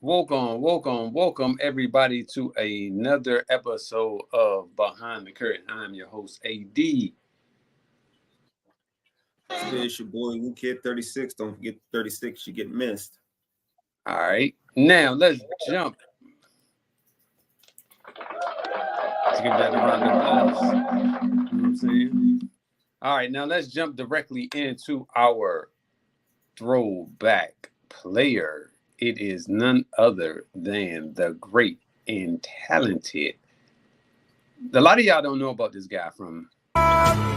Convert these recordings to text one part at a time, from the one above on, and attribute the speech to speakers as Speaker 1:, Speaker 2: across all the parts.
Speaker 1: Welcome everybody to another episode of Behind the Curtain. I'm your host, AD.
Speaker 2: It's your boy, New Kid 36. Don't forget 36, you get missed.
Speaker 1: All right, now let's jump. Let's give that a round of applause. You know what I'm saying? All right, now let's jump directly into our throwback player. It is none other than the great and talented. A lot of y'all don't know about this guy from.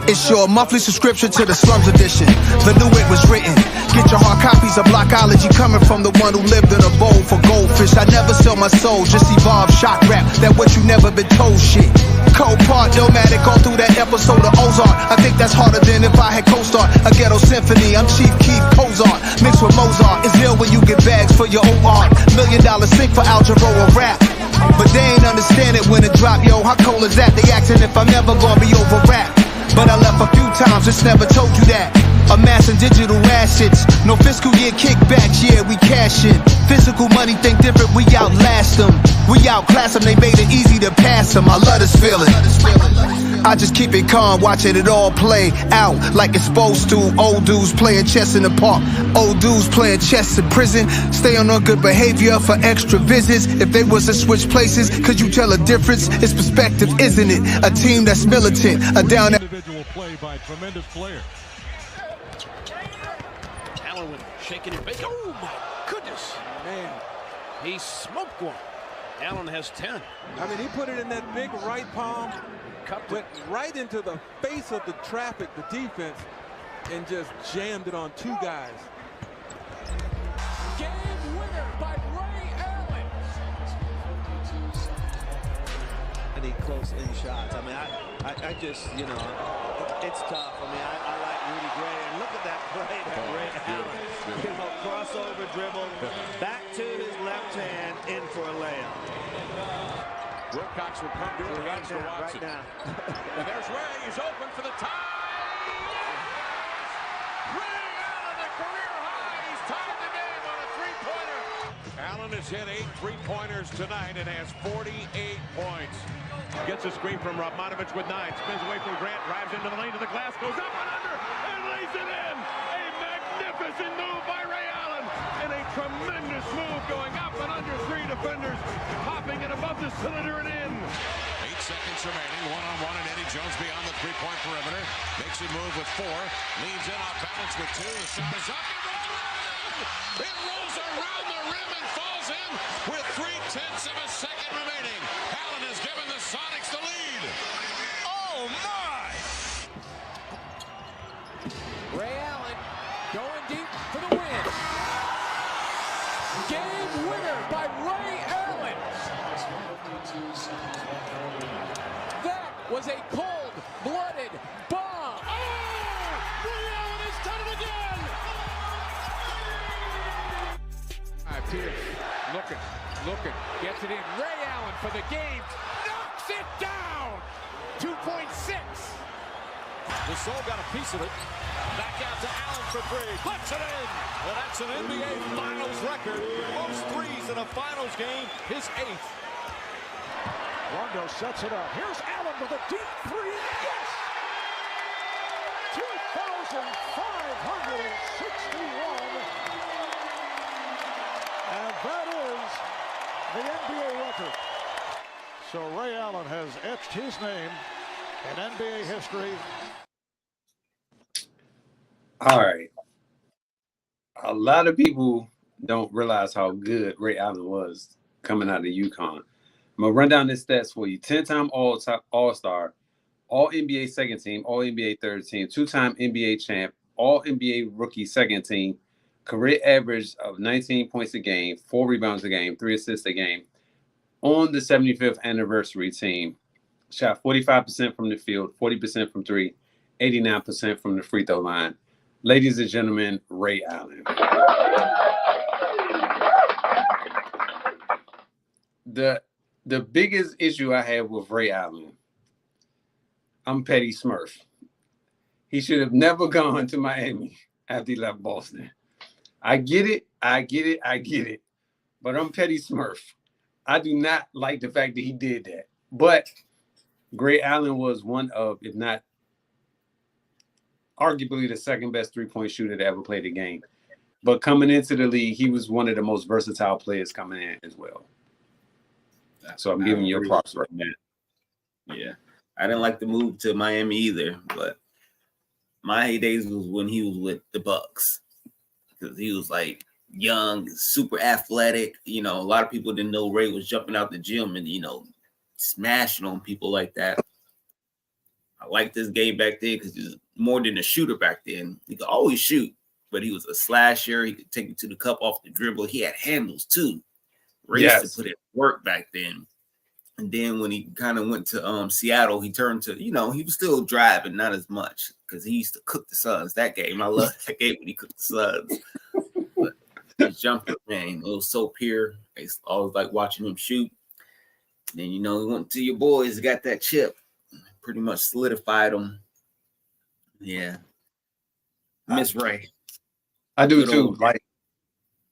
Speaker 3: It's your monthly subscription to the Slums Edition. The new it was written. Get your hard copies of Blockology coming from the one who lived in a bowl for goldfish. I never sell my soul, just evolve shock rap. That what you never been told shit. Cold part, Illmatic all through that episode of Ozark. I think that's harder than if I had co-starred a ghetto symphony. I'm Chief Keef Cozart, mixed with Mozart. It's ill when you get bags for your own art. $1 million sink for Al Jarreau rap. But they ain't understand it when it drop, yo. How cold is that? They asking if I'm ever gonna be over rap. But I left a few times, just never told you that. Amassing digital assets, no fiscal year kickbacks, yeah, we cash in. Physical money think different, we outlast them. We outclass them, they made it easy to pass them. I love this feeling. I just keep it calm, watching it all play out like it's supposed to. Old dudes playing chess in the park, old dudes playing chess in prison. Staying on good behavior for extra visits. If they was to switch places, could you tell a difference? It's perspective, isn't it? A team that's militant, a down
Speaker 4: individual play by a tremendous player.
Speaker 5: Allen shaking it big. Oh my goodness, man! He smoked one. Allen has 10.
Speaker 4: I mean, he put it in that big right palm, went right into the face of the traffic, the defense, and just jammed it on two guys.
Speaker 6: Game winner by Ray Allen.
Speaker 7: Any close-in shots. I mean, I just, you know, it's tough. I mean, I like Rudy Gray, and look at that play that Ray Allen. You know, crossover dribble, back to his left hand, in for a layup.
Speaker 5: Wilcox will come to it against Watson.
Speaker 7: Right now.
Speaker 5: And there's Ray. He's open for the tie. Ray Allen, a career high. He's tied the game on a three-pointer. Allen has hit 8 three-pointers tonight and has 48 points. Gets a screen from Radmanovic with 9. Spins away from Grant. Drives into the lane to the glass. Goes up and under. And lays it in. A magnificent move by Ray Allen. And a tremendous move going up and under 3 defenders. Popping it above the cylinder and in. 8 seconds remaining. One-on-one and Eddie Jones beyond the three-point perimeter. Makes it move with 4. Leans in off balance with 2. The shot is up and rolls. It rolls around the rim and falls in with 3/10 of a second remaining. Allen has given the Sonics the lead. Oh, my!
Speaker 6: Ray Allen going deep for the win. Game winner by Ray Allen. That was a cold-blooded bomb. Oh! Ray Allen has done it again! Pierce looking, gets it in. Ray Allen for the game, knocks it down. 2.6.
Speaker 5: The Soul got a piece of it. Back out to Allen for 3. Puts it in. Well, that's an NBA Finals record. Most threes in a Finals game. His 8th.
Speaker 6: Rondo sets it up. Here's Allen with a deep 3. Yes! 2,561. And that is the NBA record. So Ray Allen has etched his name in NBA history.
Speaker 1: All right. A lot of people don't realize how good Ray Allen was coming out of UConn. I'm going to run down his stats for you. 10-time All-Star, All-NBA second team, All-NBA third team, 2-time NBA champ, All-NBA rookie second team, career average of 19 points a game, 4 rebounds a game, 3 assists a game. On the 75th anniversary team, shot 45% from the field, 40% from 3, 89% from the free throw line. Ladies and gentlemen, Ray Allen. The biggest issue I have with Ray Allen, I'm Petty Smurf. He should have never gone to Miami after he left Boston. I get it. but I'm Petty Smurf. I do not like the fact that he did that. But Gray Allen was one of, if not arguably the second best three-point shooter to ever play the game. But coming into the league, he was one of the most versatile players coming in as well. So I'm giving you your props right now.
Speaker 2: Yeah. I didn't like the move to Miami either, but my heydays was when he was with the Bucks. Because he was like young, super athletic. You know, a lot of people didn't know Ray was jumping out the gym and, you know, smashing on people like that. I liked this game back then because he was more than a shooter back then. He could always shoot, but he was a slasher. He could take you to the cup off the dribble. He had handles too. Ray used to put in work back then. And then when he kind of went to Seattle, he turned to, you know, he was still driving, not as much because he used to cook the Suns. That game, I love that game when he cooked the Suns. But his jumper, man, it was so pure. I always like watching him shoot. Then, you know, he went to your boys, got that chip, pretty much solidified him. Yeah. Miss Ray.
Speaker 1: I do too. Like,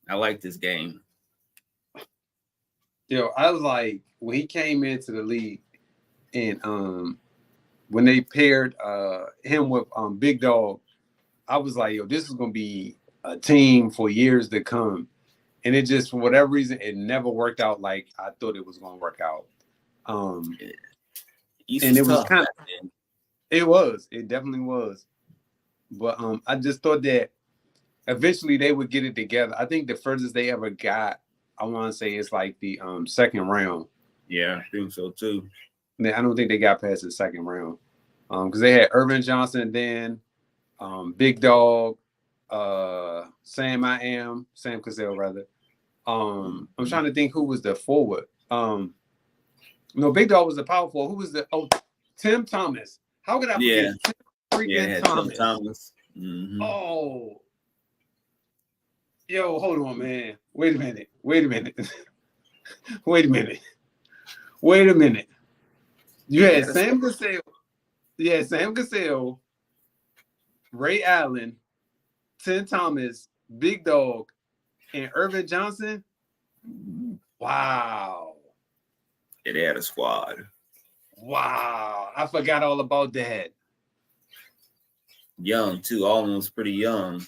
Speaker 2: I like this game.
Speaker 1: Yo, I was like, when he came into the league and when they paired him with Big Dog, I was like, yo, this is gonna be a team for years to come. And it just, for whatever reason, it never worked out like I thought it was gonna work out. And it was kind of, it definitely was. But I just thought that eventually they would get it together. I think the furthest they ever got, I want to say it's like the second round.
Speaker 2: Yeah, I think so too.
Speaker 1: I don't think they got past the second round because they had Irvin Johnson, then Big Dog, Sam Cassell rather. I'm trying to think who was the forward. No, Big Dog was the power forward. Who was Tim Thomas? How could I forget Tim Thomas?
Speaker 2: Mm-hmm.
Speaker 1: Oh, yo, hold on, man. Wait a minute. You had Sam Cassell. Yeah, Sam Cassell, Ray Allen, Tim Thomas, Big Dog, and Irvin Johnson. Wow.
Speaker 2: It had a squad.
Speaker 1: Wow. I forgot all about that.
Speaker 2: Young, too. Almost pretty young.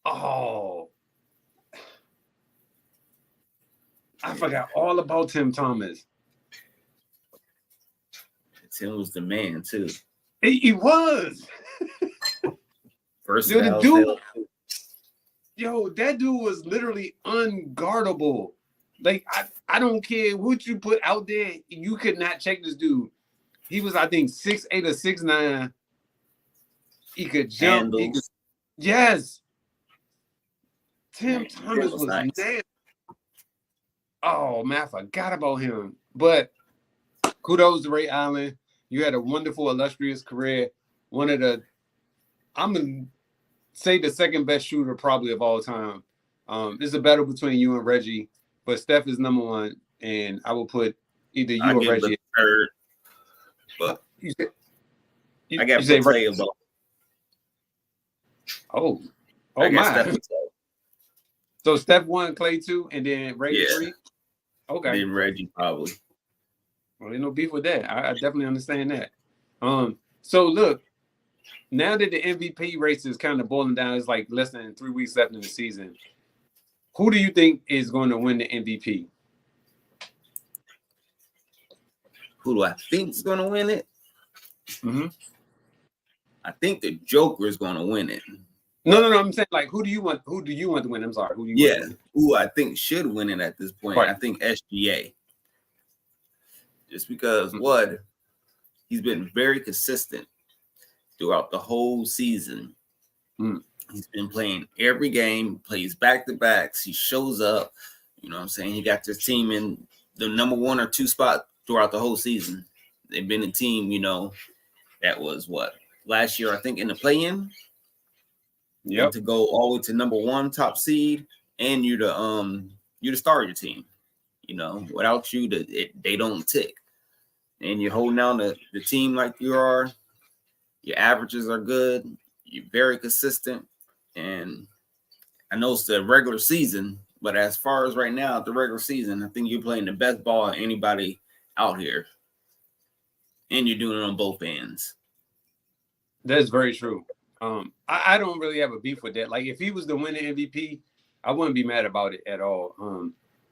Speaker 1: Oh. I forgot all about Tim Thomas.
Speaker 2: Tim was the man, too.
Speaker 1: He was.
Speaker 2: First,
Speaker 1: that dude was literally unguardable. Like, I don't care what you put out there, you could not check this dude. He was, I think, 6'8" or 6'9". He could jump. Yes. Tim Thomas was
Speaker 2: nice.
Speaker 1: nasty. Oh, man, I forgot about him. But kudos to Ray Allen. You had a wonderful, illustrious career. One of the, I'm going to say the second best shooter probably of all time. It's a battle between you and Reggie, but Steph is number one, and I will put either you or Reggie.
Speaker 2: Third, but I got
Speaker 1: say
Speaker 2: Clay above.
Speaker 1: Oh my. So Steph 1, Clay 2, and then Reggie 3? Okay.
Speaker 2: Then Reggie probably.
Speaker 1: Well, there's no beef with that. I definitely understand that. So look, now that the MVP race is kind of boiling down, it's like less than 3 weeks left in the season. Who do you think is going to win the MVP?
Speaker 2: Who do I think is going to win it?
Speaker 1: Mm-hmm.
Speaker 2: I think the Joker is going to win it.
Speaker 1: No. I'm saying, like, who do you want to win? I'm sorry. Who do you want to win?
Speaker 2: Who I think should win it at this point.
Speaker 1: Right.
Speaker 2: I think SGA. Just because he's been very consistent throughout the whole season. He's been playing every game, plays back-to-backs. He shows up. You know what I'm saying? He got this team in the number 1 or 2 spot throughout the whole season. They've been a team, you know, that was last year, I think, in the play-in.
Speaker 1: Yep.
Speaker 2: To go all the way to number 1 top seed, and you're the star of your team. You know, without you, they don't tick. And you're holding down the team like you are. Your averages are good. You're very consistent. And I know it's the regular season, But as far as right now, the regular season, I think you're playing the best ball of anybody out here. And you're doing it on both ends.
Speaker 1: That's very true. I don't really have a beef with that. Like, if he was the winning MVP, I wouldn't be mad about it at all.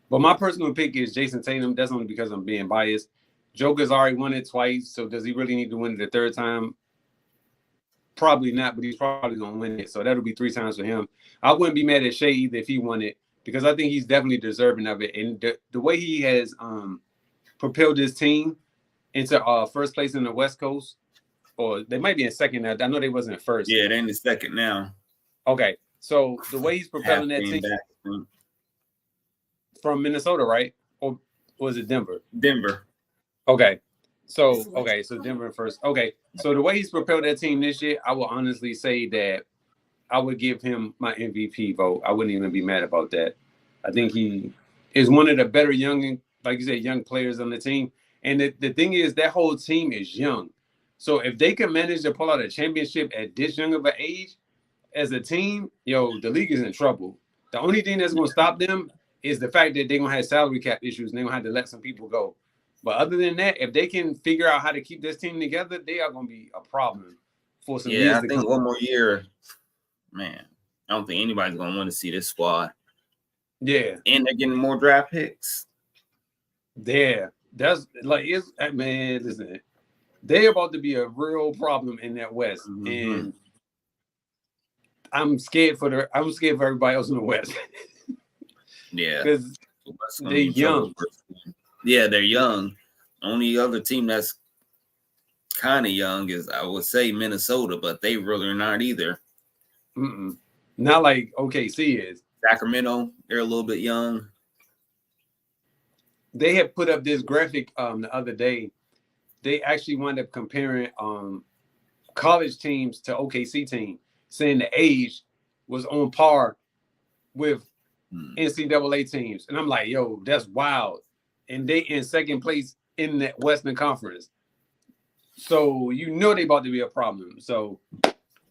Speaker 1: But my personal pick is Jason Tatum. That's only because I'm being biased. Joker's already won it twice, so does he really need to win it a third time? Probably not, but he's probably going to win it. So that'll be 3 times for him. I wouldn't be mad at Shea either if he won it, because I think he's definitely deserving of it. And the way he has propelled his team into first place in the West Coast, or they might be in second now. I know they wasn't first.
Speaker 2: Yeah, they're in the second now.
Speaker 1: Okay. So the way he's propelling that team from Minnesota, right? Or was it Denver?
Speaker 2: Denver.
Speaker 1: Okay. So Denver first. Okay. So the way he's propelled that team this year, I will honestly say that I would give him my MVP vote. I wouldn't even be mad about that. I think he is one of the better young, like you said, young players on the team. And the thing is, that whole team is young. So if they can manage to pull out a championship at this young of an age as a team, the league is in trouble. The only thing that's going to stop them is the fact that they're going to have salary cap issues and they're going to have to let some people go. But other than that, if they can figure out how to keep this team together, they are going to be a problem for some years to come.
Speaker 2: I think one more year, man, I don't think anybody's going to want to see this squad.
Speaker 1: Yeah.
Speaker 2: And they're getting more draft picks.
Speaker 1: Yeah. That's like, man, listen, they're about to be a real problem in that West. Mm-hmm. And I'm scared for everybody else in the West.
Speaker 2: Yeah.
Speaker 1: Because they're young.
Speaker 2: Yeah, they're young. Only other team that's kind of young is, I would say, Minnesota, but they really are not either.
Speaker 1: Not like OKC is.
Speaker 2: Sacramento, they're a little bit young.
Speaker 1: They had put up this graphic the other day. They actually wound up comparing college teams to OKC team, saying the age was on par with NCAA teams. And I'm like, yo, that's wild. And they in second place in that Western Conference. So they about to be a problem. So,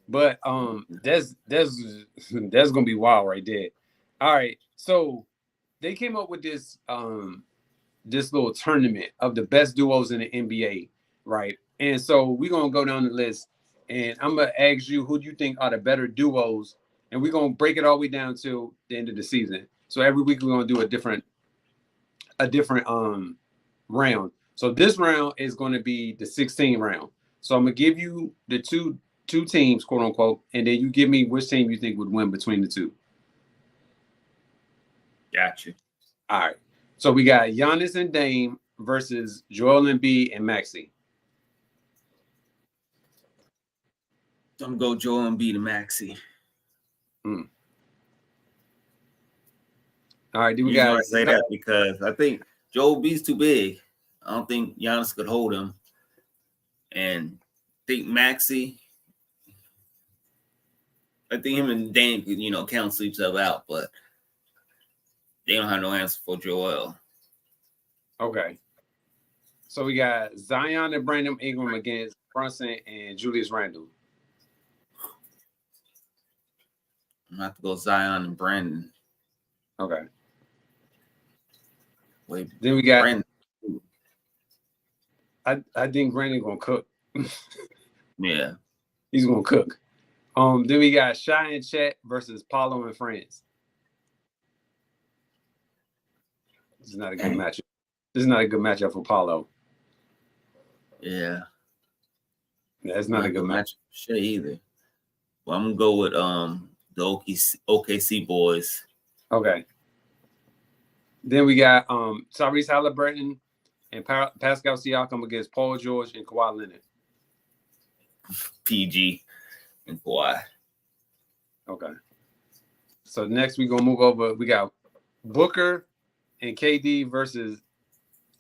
Speaker 1: but that's gonna be wild right there. All right. So they came up with this this little tournament of the best duos in the NBA, right? And so we're gonna go down the list, and I'm gonna ask you who do you think are the better duos, and we're gonna break it all the way down to the end of the season. So every week we're gonna do a different round. So this round is going to be the 16 round. So I'm gonna give you the two teams, quote unquote, and then you give me which team you think would win between the two.
Speaker 2: Gotcha.
Speaker 1: All right. So we got Giannis and Dame versus Joel Embiid and Maxey.
Speaker 2: I'm gonna go Joel Embiid and Maxey.
Speaker 1: All right. Do we got
Speaker 2: say that because I think Joel Embiid's too big. I don't think Giannis could hold him. And I think Maxey, I think him and Dame could, cancel each other out, but they don't have no answer for Joel.
Speaker 1: Okay. So we got Zion and Brandon Ingram against Brunson and Julius Randle.
Speaker 2: I'm going to have to go Zion and Brandon.
Speaker 1: Okay.
Speaker 2: Wait,
Speaker 1: then we got
Speaker 2: Brandon.
Speaker 1: I think Brandon gonna cook.
Speaker 2: Yeah.
Speaker 1: He's gonna cook. Then we got Shy and Chet versus Paulo and France. This is not a good matchup. This is not a good matchup for Paulo.
Speaker 2: Yeah.
Speaker 1: That's not a good matchup.
Speaker 2: Shit either. Well, I'm gonna go with the OKC boys.
Speaker 1: Okay. Then we got Tyrese Halliburton and Pascal Siakam against Paul George and Kawhi Leonard.
Speaker 2: PG and Kawhi.
Speaker 1: Okay. So next we're gonna move over. We got Booker and KD versus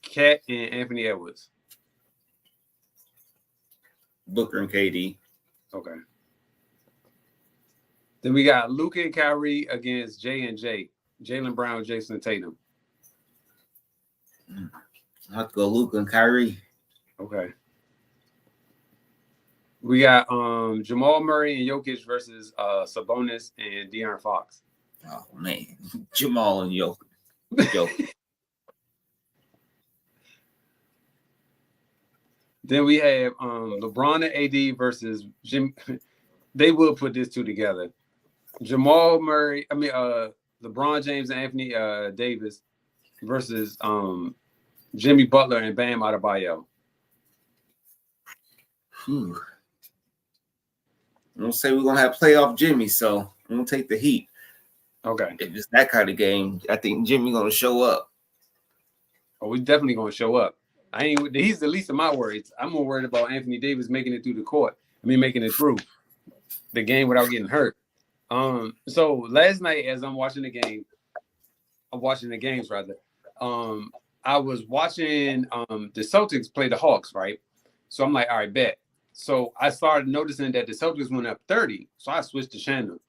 Speaker 1: Cat and Anthony Edwards.
Speaker 2: Booker and KD.
Speaker 1: Okay. Then we got Luka and Kyrie against J&J. Jaylen Brown, Jason Tatum.
Speaker 2: I have to go Luka and Kyrie.
Speaker 1: Okay. We got Jamal Murray and Jokic versus Sabonis and De'Aaron Fox.
Speaker 2: Oh man, Jamal and Jokic.
Speaker 1: Then we have LeBron and AD versus Jim. They will put this two together. Jamal Murray, LeBron James and Anthony Davis versus Jimmy Butler and Bam Adebayo.
Speaker 2: I'm gonna say we're gonna have playoff Jimmy, so I'm gonna take the Heat.
Speaker 1: Okay.
Speaker 2: If it's that kind of game, I think Jimmy gonna show up.
Speaker 1: Oh, he's definitely gonna show up. He's the least of my worries. I'm more worried about Anthony Davis making it through the court. Making it through the game without getting hurt. So last night, as I'm watching the games rather. I was watching the Celtics play the Hawks, right? So I'm like, all right, bet. So I started noticing that the Celtics went up 30. So I switched the channel.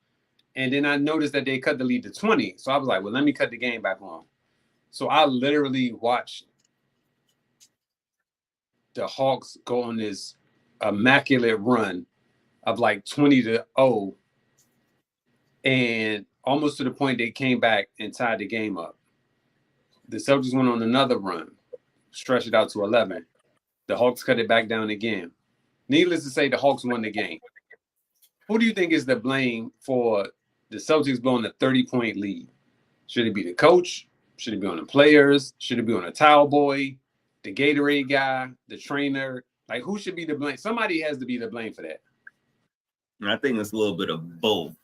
Speaker 1: And then I noticed that they cut the lead to 20. So I was like, well, let me cut the game back on. So I literally watched the Hawks go on this immaculate run of like 20-0. And almost to the point they came back and tied the game up. The Celtics went on another run, stretched it out to 11. The Hawks cut it back down again. Needless to say, the Hawks won the game. Who do you think is the blame for the Celtics blowing a 30-point lead? Should it be the coach? Should it be on the players? Should it be on the towel boy, the Gatorade guy, the trainer? Like, who should be the blame? Somebody has to be the blame for that.
Speaker 2: And I think it's a little bit of both,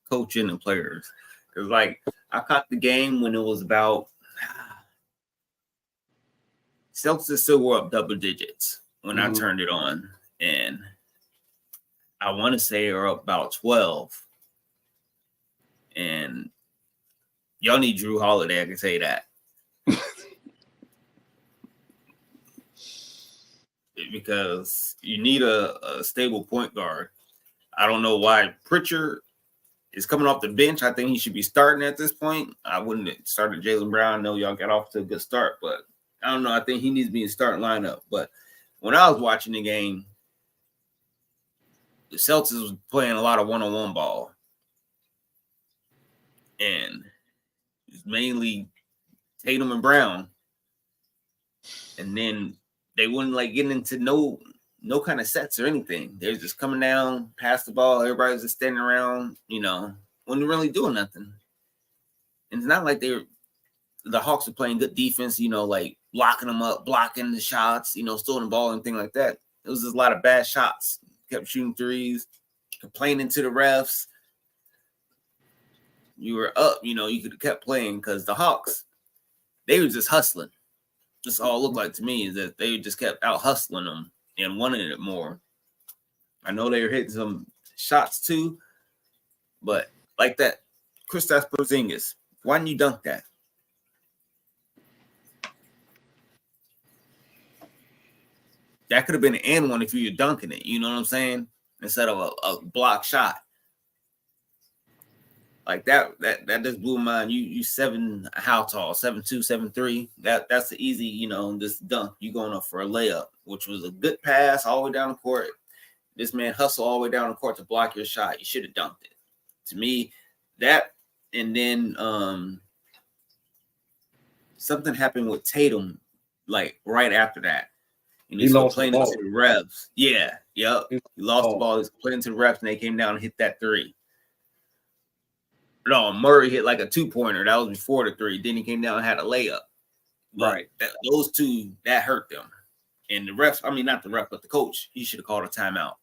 Speaker 2: coaching and players. Because, like, I caught the game when it was about Celtics still were up double digits when I turned it on. And I want to say are up about 12. And y'all need Drew Holiday, I can say that. Because you need a stable point guard. I don't know why Pritchard is coming off the bench. I think he should be starting at this point. I wouldn't have started Jaylen Brown. I know y'all got off to a good start, but I don't know. I think he needs to be in starting lineup. But when I was watching the game, the Celtics was playing a lot of one-on-one ball. And it's mainly Tatum and Brown. And then they wouldn't like getting into no kind of sets or anything. They're just coming down, pass the ball. Everybody's just standing around, wasn't really doing nothing. And it's not like the Hawks were playing good defense, like locking them up, blocking the shots, stealing the ball, and thing like that. It was just a lot of bad shots. Kept shooting threes, complaining to the refs. You were up, you could have kept playing because the Hawks, they were just hustling. That's all it looked like to me, is that they just kept out hustling them and wanting it more. I know they were hitting some shots too, but like that, Kristaps Porzingis, why didn't you dunk that? That could have been an and one if you were dunking it, you know what I'm saying? Instead of a block shot. Like that just blew my mind. You how tall? 7'2", 7'3". That's the easy, this dunk. You going up for a layup, which was a good pass all the way down the court. This man hustled all the way down the court to block your shot. You should have dunked it. To me, that, and then something happened with Tatum, like right after that. And he lost complaining to the refs. Yeah, yep. He lost the ball. He was complaining to the refs, and they came down and hit that three. No, Murray hit like a 2-pointer. That was before the three. Then he came down and had a layup. But
Speaker 1: right.
Speaker 2: Those two, that hurt them. And the refs, not the ref, but the coach, he should have called a timeout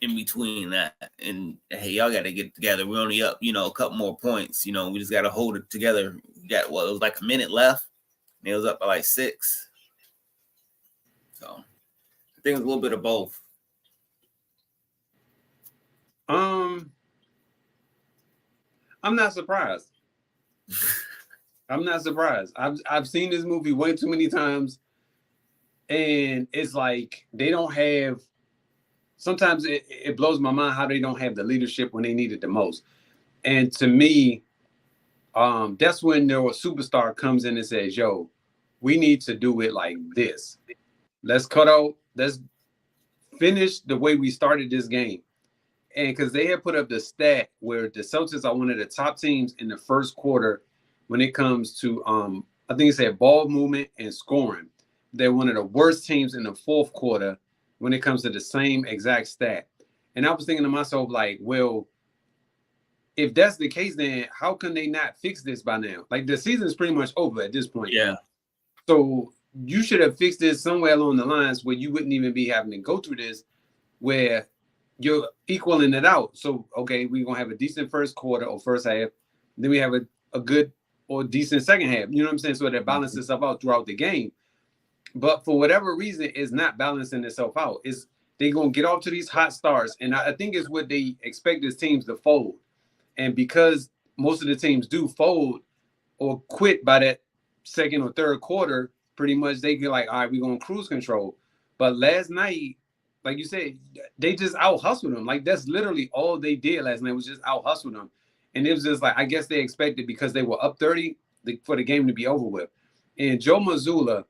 Speaker 2: in between that. And, hey, y'all got to get together. We're only up, a couple more points. We just got to hold it together. We got, it was like a minute left. And it was up by like 6. So I think it's a little bit of both.
Speaker 1: I'm not surprised. I'm not surprised. I've seen this movie way too many times, and it's like they don't have. Sometimes it blows my mind how they don't have the leadership when they need it the most. And to me, that's when their superstar comes in and says, "Yo, we need to do it like this. Let's cut out. Let's finish the way we started this game." and because they had put up the stat where the Celtics are one of the top teams in the first quarter when it comes to I think it said ball movement and scoring. They're one of the worst teams in the fourth quarter when it comes to the same exact stat. And I was thinking to myself, like, well, if that's the case, then how can they not fix this by now? Like, the season is pretty much over at this point.
Speaker 2: Yeah.
Speaker 1: So you should have fixed this somewhere along the lines where you wouldn't even be having to go through this, where you're equaling it out. So, okay, we're going to have a decent first quarter or first half. Then we have a good or decent second half. You know what I'm saying? So that balances itself out throughout the game. But for whatever reason, it's not balancing itself out. They're going to get off to these hot starts. And I think it's what they expect these teams to fold. And because most of the teams do fold or quit by that second or third quarter, pretty much they get like, all right, we're going to cruise control. But last night, like you said, they just out-hustled them. Like, that's literally all they did last night was just out-hustle them. And it was just like, I guess they expected because they were up 30 for the game to be over with. And Joe Mazzulla,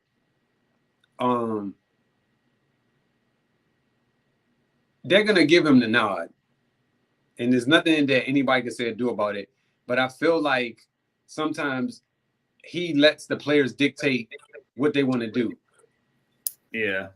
Speaker 1: they're going to give him the nod. And there's nothing that anybody can say or do about it. But I feel like sometimes he lets the players dictate what they want to do.
Speaker 2: Yeah.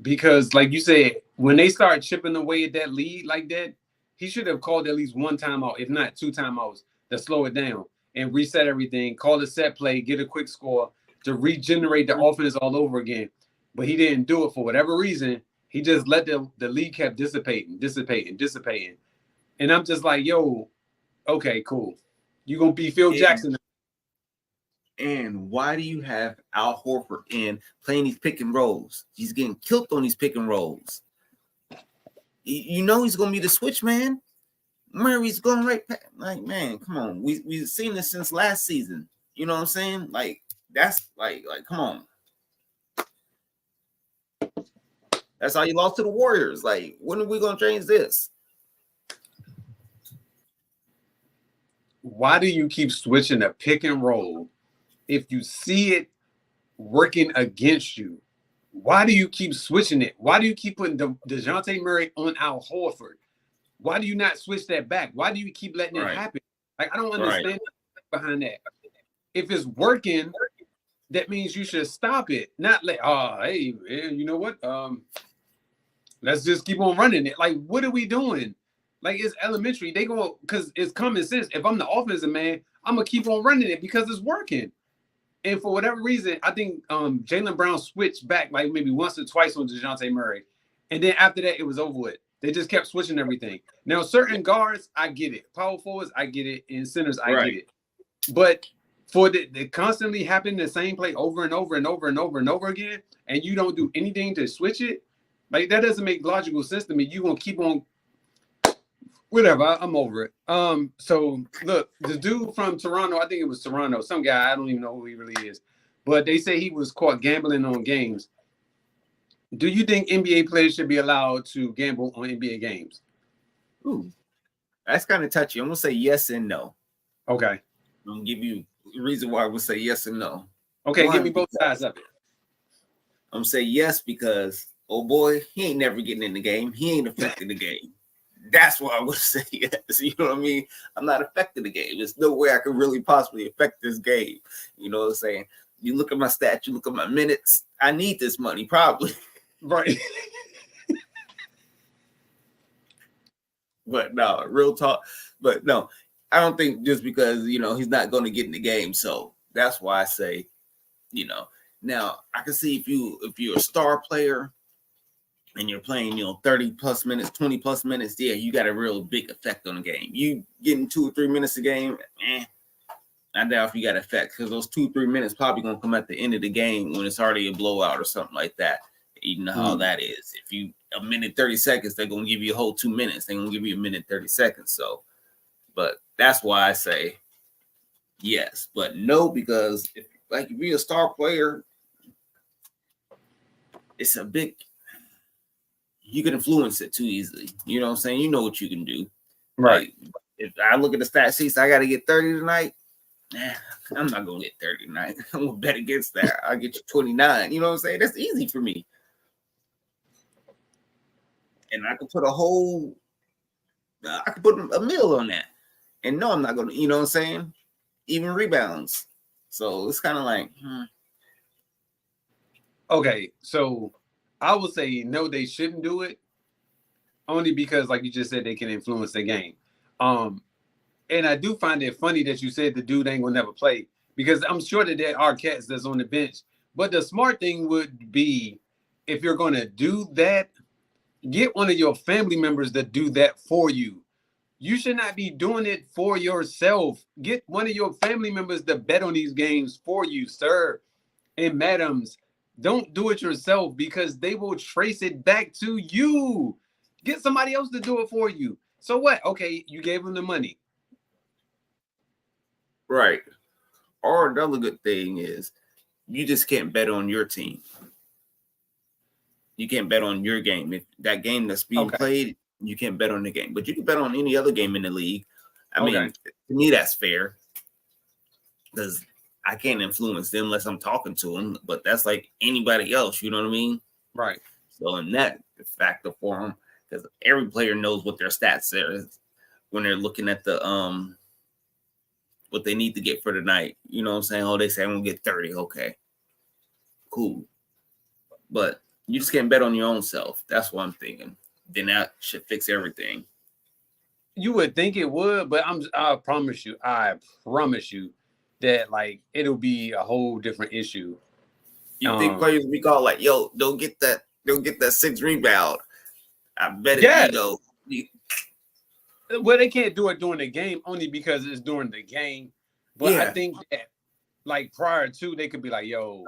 Speaker 1: Because, like you said, when they start chipping away at that lead like that, he should have called at least one timeout, if not 2 timeouts, to slow it down and reset everything, call a set play, get a quick score to regenerate the offense all over again. But he didn't do it for whatever reason. He just let the lead kept dissipating. And I'm just like, yo, okay, cool. You're going to be Phil Jackson.
Speaker 2: And why do you have Al Horford in playing these pick and rolls? He's getting killed on these pick and rolls. You know he's going to be the switch man. Murray's going right back. Like, man, come on. We've seen this since last season. You know what I'm saying? Like, that's like, come on. That's how you lost to the Warriors. Like, when are we going to change this?
Speaker 1: Why do you keep switching a pick and roll if you see it working against you? Why do you keep switching it? Why do you keep putting DeJounte Murray on Al Horford? Why do you not switch that back? Why do you keep letting it happen? Like, I don't understand behind that. If it's working, that means you should stop it. Not like, hey, you know what? Let's just keep on running it. Like, what are we doing? Like, it's elementary. They go, because it's common sense. If I'm the offensive man, I'm going to keep on running it because it's working. And for whatever reason, I think Jaylen Brown switched back like maybe once or twice on DeJounte Murray. And then after that, it was over with. They just kept switching everything. Now, certain guards, I get it. Power forwards, I get it. And centers, I get it. But for the constantly happening the same play over and over and over and over and over again, and you don't do anything to switch it, like, that doesn't make logical sense to me. You're going to keep on whatever. I'm over it. So look, the dude from Toronto, I think it was Toronto, some guy, I don't even know who he really is, but they say he was caught gambling on games. Do you think NBA players should be allowed to gamble on NBA games?
Speaker 2: Ooh, that's kind of touchy. I'm gonna say yes and no.
Speaker 1: Okay.
Speaker 2: I'm gonna give you the reason why I would say yes and no.
Speaker 1: Okay, give me both sides of it.
Speaker 2: I'm gonna say yes because, oh boy, he ain't never getting in the game. He ain't affecting the game. That's why I would say yes. You know what I mean? I'm not affecting the game. There's no way I could really possibly affect this game. You know what I'm saying? You look at my stats, you look at my minutes. I need this money, probably.
Speaker 1: Right.
Speaker 2: But no, real talk. But no, I don't think just because, you know, he's not going to get in the game. So that's why I say, you know, now I can see if you're a star player and you're playing, you know, 30 plus minutes, 20 plus minutes, yeah, you got a real big effect on the game. You getting 2 or 3 minutes a game, I doubt if you got effect because those 2-3 minutes probably gonna come at the end of the game when it's already a blowout or something like that. You know how that is. If you a minute 30 seconds, they're gonna give you a whole 2 minutes. They're gonna give you a minute 30 seconds. So, but that's why I say yes, but no, because if you're a star player, it's a big. You can influence it too easily. You know what I'm saying? You know what you can do.
Speaker 1: Right.
Speaker 2: Like, if I look at the stat sheets, I got to get 30 tonight. I'm not going to get 30 tonight. I'm going to bet against that. I'll get you 29. You know what I'm saying? That's easy for me. And I could put a meal on that. And no, I'm not going to, you know what I'm saying? Even rebounds. So it's kind of like,
Speaker 1: Okay, so I would say no, they shouldn't do it. Only because, like you just said, they can influence the game. And I do find it funny that you said the dude ain't gonna never play, because I'm sure that there are cats that's on the bench. But the smart thing would be, if you're gonna do that, get one of your family members to do that for you. You should not be doing it for yourself. Get one of your family members to bet on these games for you, sir and madams. Don't do it yourself, because they will trace it back to you. Get somebody else to do it for you. So what? Okay, you gave them the money.
Speaker 2: right. Or another good thing is you just can't bet on your team. You can't bet on your game. If that game that's being played, you can't bet on the game. But you can bet on any other game in the league. I mean, to me, that's fair. Because I can't influence them unless I'm talking to them. But that's like anybody else, you know what I mean?
Speaker 1: Right.
Speaker 2: So in that factor for them, because every player knows what their stats are when they're looking at the what they need to get for the night. You know what I'm saying? Oh, they say I'm gonna get 30. Okay, cool. But you just can't bet on your own self. That's what I'm thinking. Then that should fix everything.
Speaker 1: You would think it would, but I promise you that like it'll be a whole different issue.
Speaker 2: You think players will be called like, yo, don't get that 6 rebound. I bet
Speaker 1: yes.
Speaker 2: it, you know.
Speaker 1: Well, they can't do it during the game only because it's during the game. But I think that like prior to, they could be like, yo,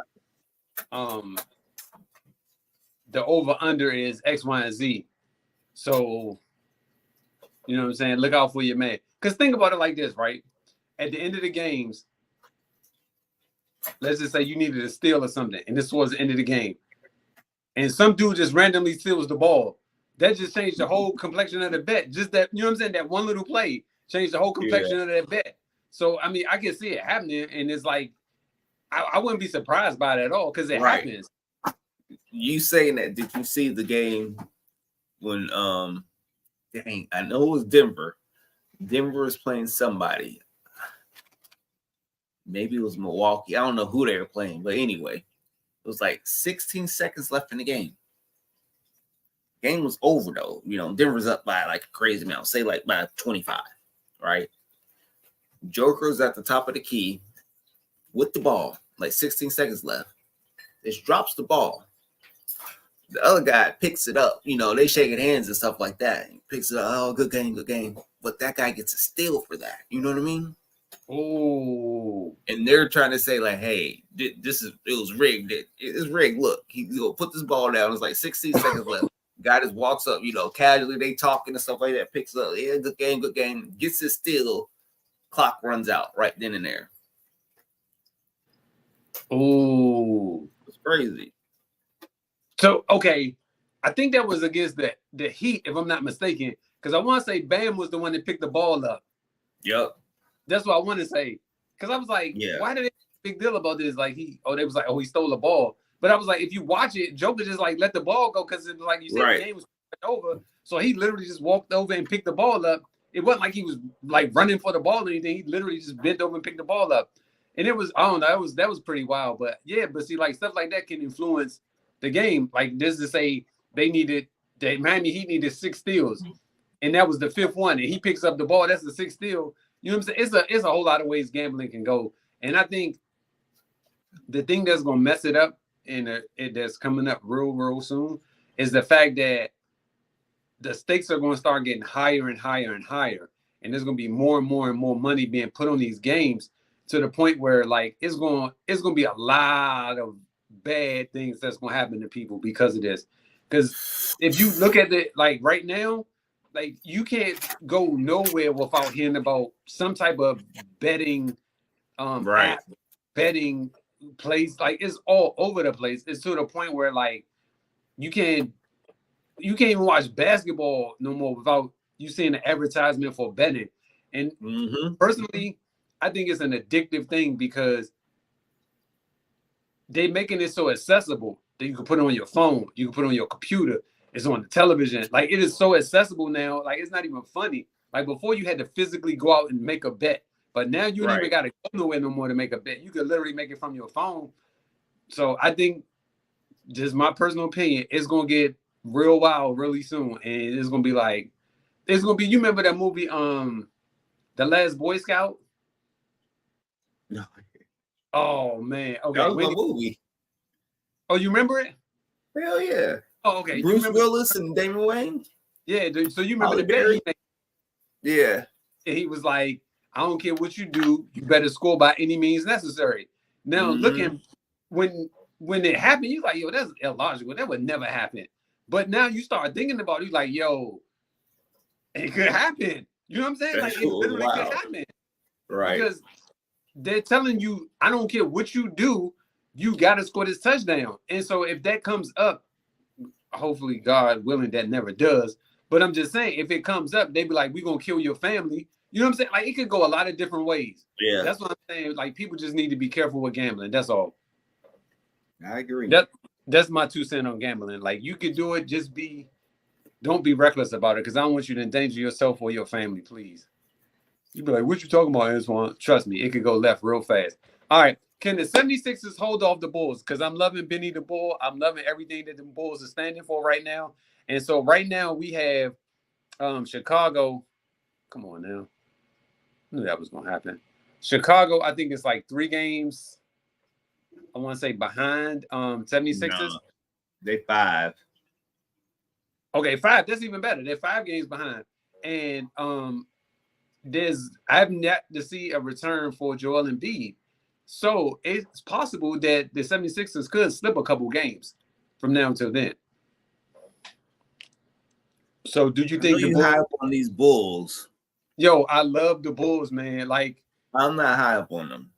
Speaker 1: the over under is X, Y, and Z. So, you know what I'm saying? Look out for your man. Because think about it like this, right? At the end of the games, let's just say you needed a steal or something, and this was the end of the game. And some dude just randomly steals the ball. That just changed the whole complexion of the bet. Just that, you know what I'm saying? That one little play changed the whole complexion of that bet. So, I mean, I can see it happening, and it's like, I wouldn't be surprised by it at all, because it happens.
Speaker 2: You saying that, did you see the game when, dang, I know it was Denver. Denver was playing somebody. Maybe it was Milwaukee. I don't know who they were playing, but anyway, it was like 16 seconds left in the game. Game was over though. You know, Denver's up by like a crazy amount, say like by 25, right? Joker's at the top of the key with the ball, like 16 seconds left. Just drops the ball. The other guy picks it up. You know, they shaking hands and stuff like that. He picks it up. Oh, good game, good game. But that guy gets a steal for that. You know what I mean?
Speaker 1: Oh.
Speaker 2: And they're trying to say like, hey, it was rigged. It's rigged. Look, he's gonna put this ball down. It's like 16 seconds left. Guy just walks up, you know, casually. They talking and stuff like that. Picks up. Yeah, good game, good game. Gets his steal. Clock runs out right then and there.
Speaker 1: Oh.
Speaker 2: It's crazy.
Speaker 1: So, okay, I think that was against the Heat, if I'm not mistaken, because I want to say Bam was the one that picked the ball up.
Speaker 2: Yep.
Speaker 1: That's what I want to say. Because I was like, why did they make a big deal about this? Like, they was like, oh, he stole the ball. But I was like, if you watch it, Joker just like let the ball go, because it was like you said, the game was over. So he literally just walked over and picked the ball up. It wasn't like he was like running for the ball or anything. He literally just bent over and picked the ball up. And it was, I don't know, that was pretty wild. But yeah, but see, like stuff like that can influence the game. Like this to say Miami Heat needed 6 steals, and that was the 5th one, and he picks up the ball. That's the 6th steal. You know what I'm saying? It's a whole lot of ways gambling can go. And I think the thing that's gonna mess it up and that's coming up real soon is the fact that the stakes are going to start getting higher and higher and higher, and there's going to be more and more and more money being put on these games to the point where like it's going to be a lot of bad things that's going to happen to people because of this. Because if you look at it like right now, like you can't go nowhere without hearing about some type of betting app, betting place. Like it's all over the place. It's to the point where like you can't even watch basketball no more without you seeing an advertisement for betting. And personally, I think it's an addictive thing because they're making it so accessible that you can put it on your phone, you can put it on your computer, It's on the television. Like, it is so accessible now. Like, it's not even funny. Like, before you had to physically go out and make a bet. But now you don't even got to go nowhere no more to make a bet. You could literally make it from your phone. So I think, just my personal opinion, it's going to get real wild really soon. And it's going to be like, it's going to be, you remember that movie, The Last Boy Scout?
Speaker 2: No.
Speaker 1: Oh, man. Okay.
Speaker 2: That was a movie.
Speaker 1: Oh, you remember it?
Speaker 2: Hell yeah.
Speaker 1: Oh, okay.
Speaker 2: Bruce Willis and Damon Wayne?
Speaker 1: Yeah, dude. So you remember
Speaker 2: Halle
Speaker 1: the bet
Speaker 2: Berry?
Speaker 1: he made?
Speaker 2: Yeah.
Speaker 1: And he was like, I don't care what you do, you better score by any means necessary. Now, looking, when it happened, you're like, yo, that's illogical. That would never happen. But now you start thinking about it, you're like, yo, it could happen. You know what I'm saying?
Speaker 2: That's
Speaker 1: like, it literally
Speaker 2: wow.
Speaker 1: could happen.
Speaker 2: Right.
Speaker 1: Because they're telling you, I don't care what you do, you got to score this touchdown. And so if that comes up, hopefully, God willing, that never does. But I'm just saying, if it comes up, they be like, we're going to kill your family. You know what I'm saying? Like, it could go a lot of different ways.
Speaker 2: Yeah.
Speaker 1: That's what I'm saying. Like, people just need to be careful with gambling. That's all.
Speaker 2: I agree.
Speaker 1: That's my 2 cents on gambling. Like, you could do it, just don't be reckless about it, because I don't want you to endanger yourself or your family, please. You be like, what you talking about, Antoine? Trust me, it could go left real fast. All right. Can the 76ers hold off the Bulls? Because I'm loving Benny the Bull. I'm loving everything that the Bulls are standing for right now. And so right now we have Chicago. Come on now. I knew that was going to happen. Chicago, I think it's like 3 games, I want to say, behind 76ers.
Speaker 2: No, they 5.
Speaker 1: Okay, 5. That's even better. They're 5 games behind. And I have yet to see a return for Joel Embiid. So it's possible that the 76ers could slip a couple games from now until then. So do you think
Speaker 2: the Bulls high up on these Bulls?
Speaker 1: Yo, I love the Bulls, man. Like,
Speaker 2: I'm not high up on them.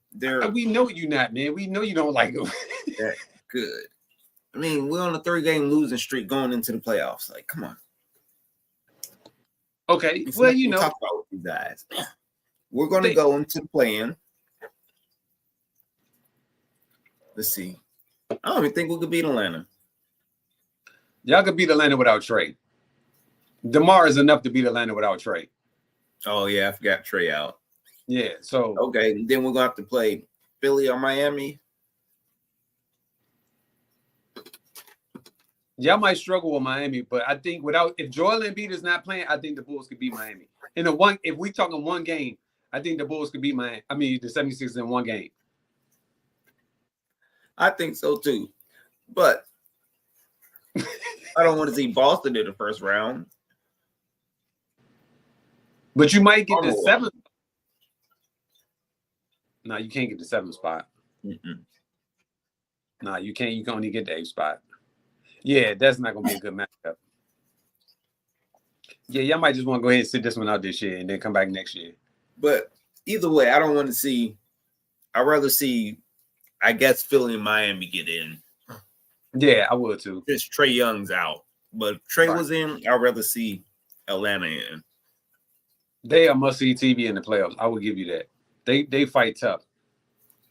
Speaker 1: We know you not, man. We know you don't like them.
Speaker 2: That good. I mean, we're on a 3-game losing streak going into the playoffs. Like, come on.
Speaker 1: Okay. Well, you know,
Speaker 2: talk about you guys. We're going to go into the play-in. Let's see. I don't even think we could beat Atlanta.
Speaker 1: Y'all could beat Atlanta without Trey. DeMar is enough to beat Atlanta without Trey.
Speaker 2: Oh, yeah. I forgot Trey out.
Speaker 1: Yeah. So.
Speaker 2: Okay. Then we're going to have to play Philly or Miami.
Speaker 1: Y'all might struggle with Miami, but I think if Joel Embiid is not playing, I think the Bulls could beat Miami. If we talking 1 game, I think the Bulls could beat the 76ers in 1 game.
Speaker 2: I think so too. But I don't want to see Boston in the first round.
Speaker 1: But you might get the 7th. No, you can't get the 7th spot. No, you can't. You can only get the 8th spot. Yeah, that's not going to be a good matchup. Yeah, y'all might just want to go ahead and sit this one out this year and then come back next year.
Speaker 2: But either way, I don't want to see – I'd rather see, I guess, Philly and Miami get in.
Speaker 1: Yeah, I would too.
Speaker 2: Because Trey Young's out. But if Trey was in, I'd rather see Atlanta in.
Speaker 1: They are must-see TV in the playoffs. I will give you that. They fight tough.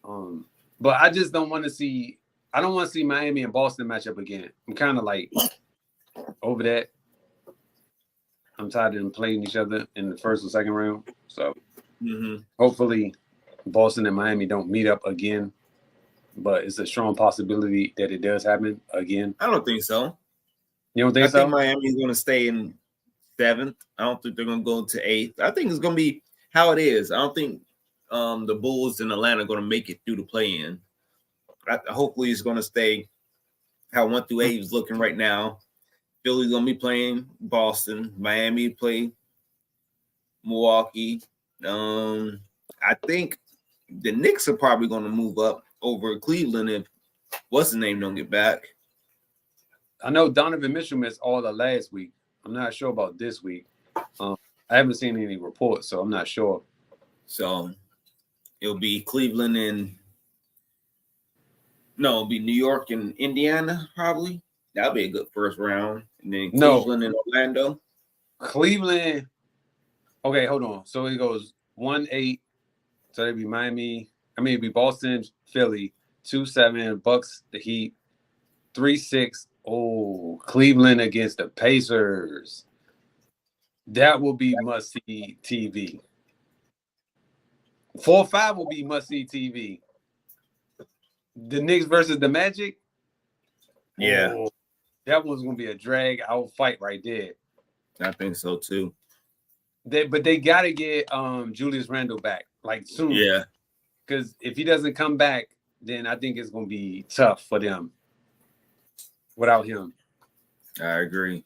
Speaker 1: But I just don't want to see – I don't want to see Miami and Boston match up again. I'm kind of like over that. I'm tired of them playing each other in the first or second round. So hopefully Boston and Miami don't meet up again. But it's a strong possibility that it does happen again.
Speaker 2: I don't think so.
Speaker 1: You don't think so?
Speaker 2: I think Miami's going to stay in 7th. I don't think they're going to go to 8th. I think it's going to be how it is. I don't think the Bulls in Atlanta are going to make it through the play-in. Hopefully it's going to stay how 1 through 8 is looking right now. Philly's going to be playing Boston. Miami play Milwaukee. I think the Knicks are probably going to move up over Cleveland if what's his name don't get back.
Speaker 1: I know Donovan Mitchell missed all the last week. I'm not sure about this week. I haven't seen any reports, so I'm not sure.
Speaker 2: So it'll be Cleveland and it'll be New York and Indiana, probably. That'll be a good first round. And then Cleveland and Orlando.
Speaker 1: Cleveland. Okay, hold on. So it goes 1-8. So it'd be it'd be Boston, Philly, 2-7, Bucks, the Heat, 3-6, Oh, Cleveland against the Pacers. That will be must-see TV. 4-5 will be must-see TV. The Knicks versus the Magic.
Speaker 2: Yeah,
Speaker 1: Oh, that one's gonna be a drag-out fight right there.
Speaker 2: I think so too.
Speaker 1: But they gotta get Julius Randle back like soon.
Speaker 2: Yeah,
Speaker 1: Because if he doesn't come back, then I think it's gonna be tough for them without him.
Speaker 2: I agree.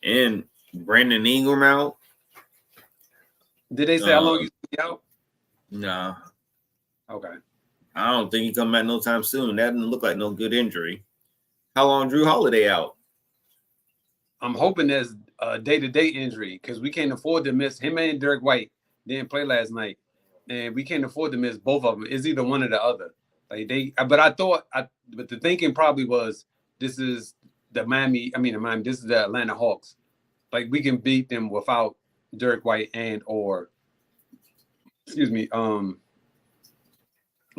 Speaker 2: And Brandon Ingram out?
Speaker 1: Did they say how long he's gonna be out?
Speaker 2: Nah,
Speaker 1: Okay.
Speaker 2: I don't think he come back no time soon. That didn't look like no good injury. How long Drew Holiday out?
Speaker 1: I'm hoping there's a day-to-day injury because we can't afford to miss him and Derek White didn't play last night, and we can't afford to miss both of them. It's either one or the other. Like but the thinking probably was this is the this is the Atlanta Hawks. Like we can beat them without Derek White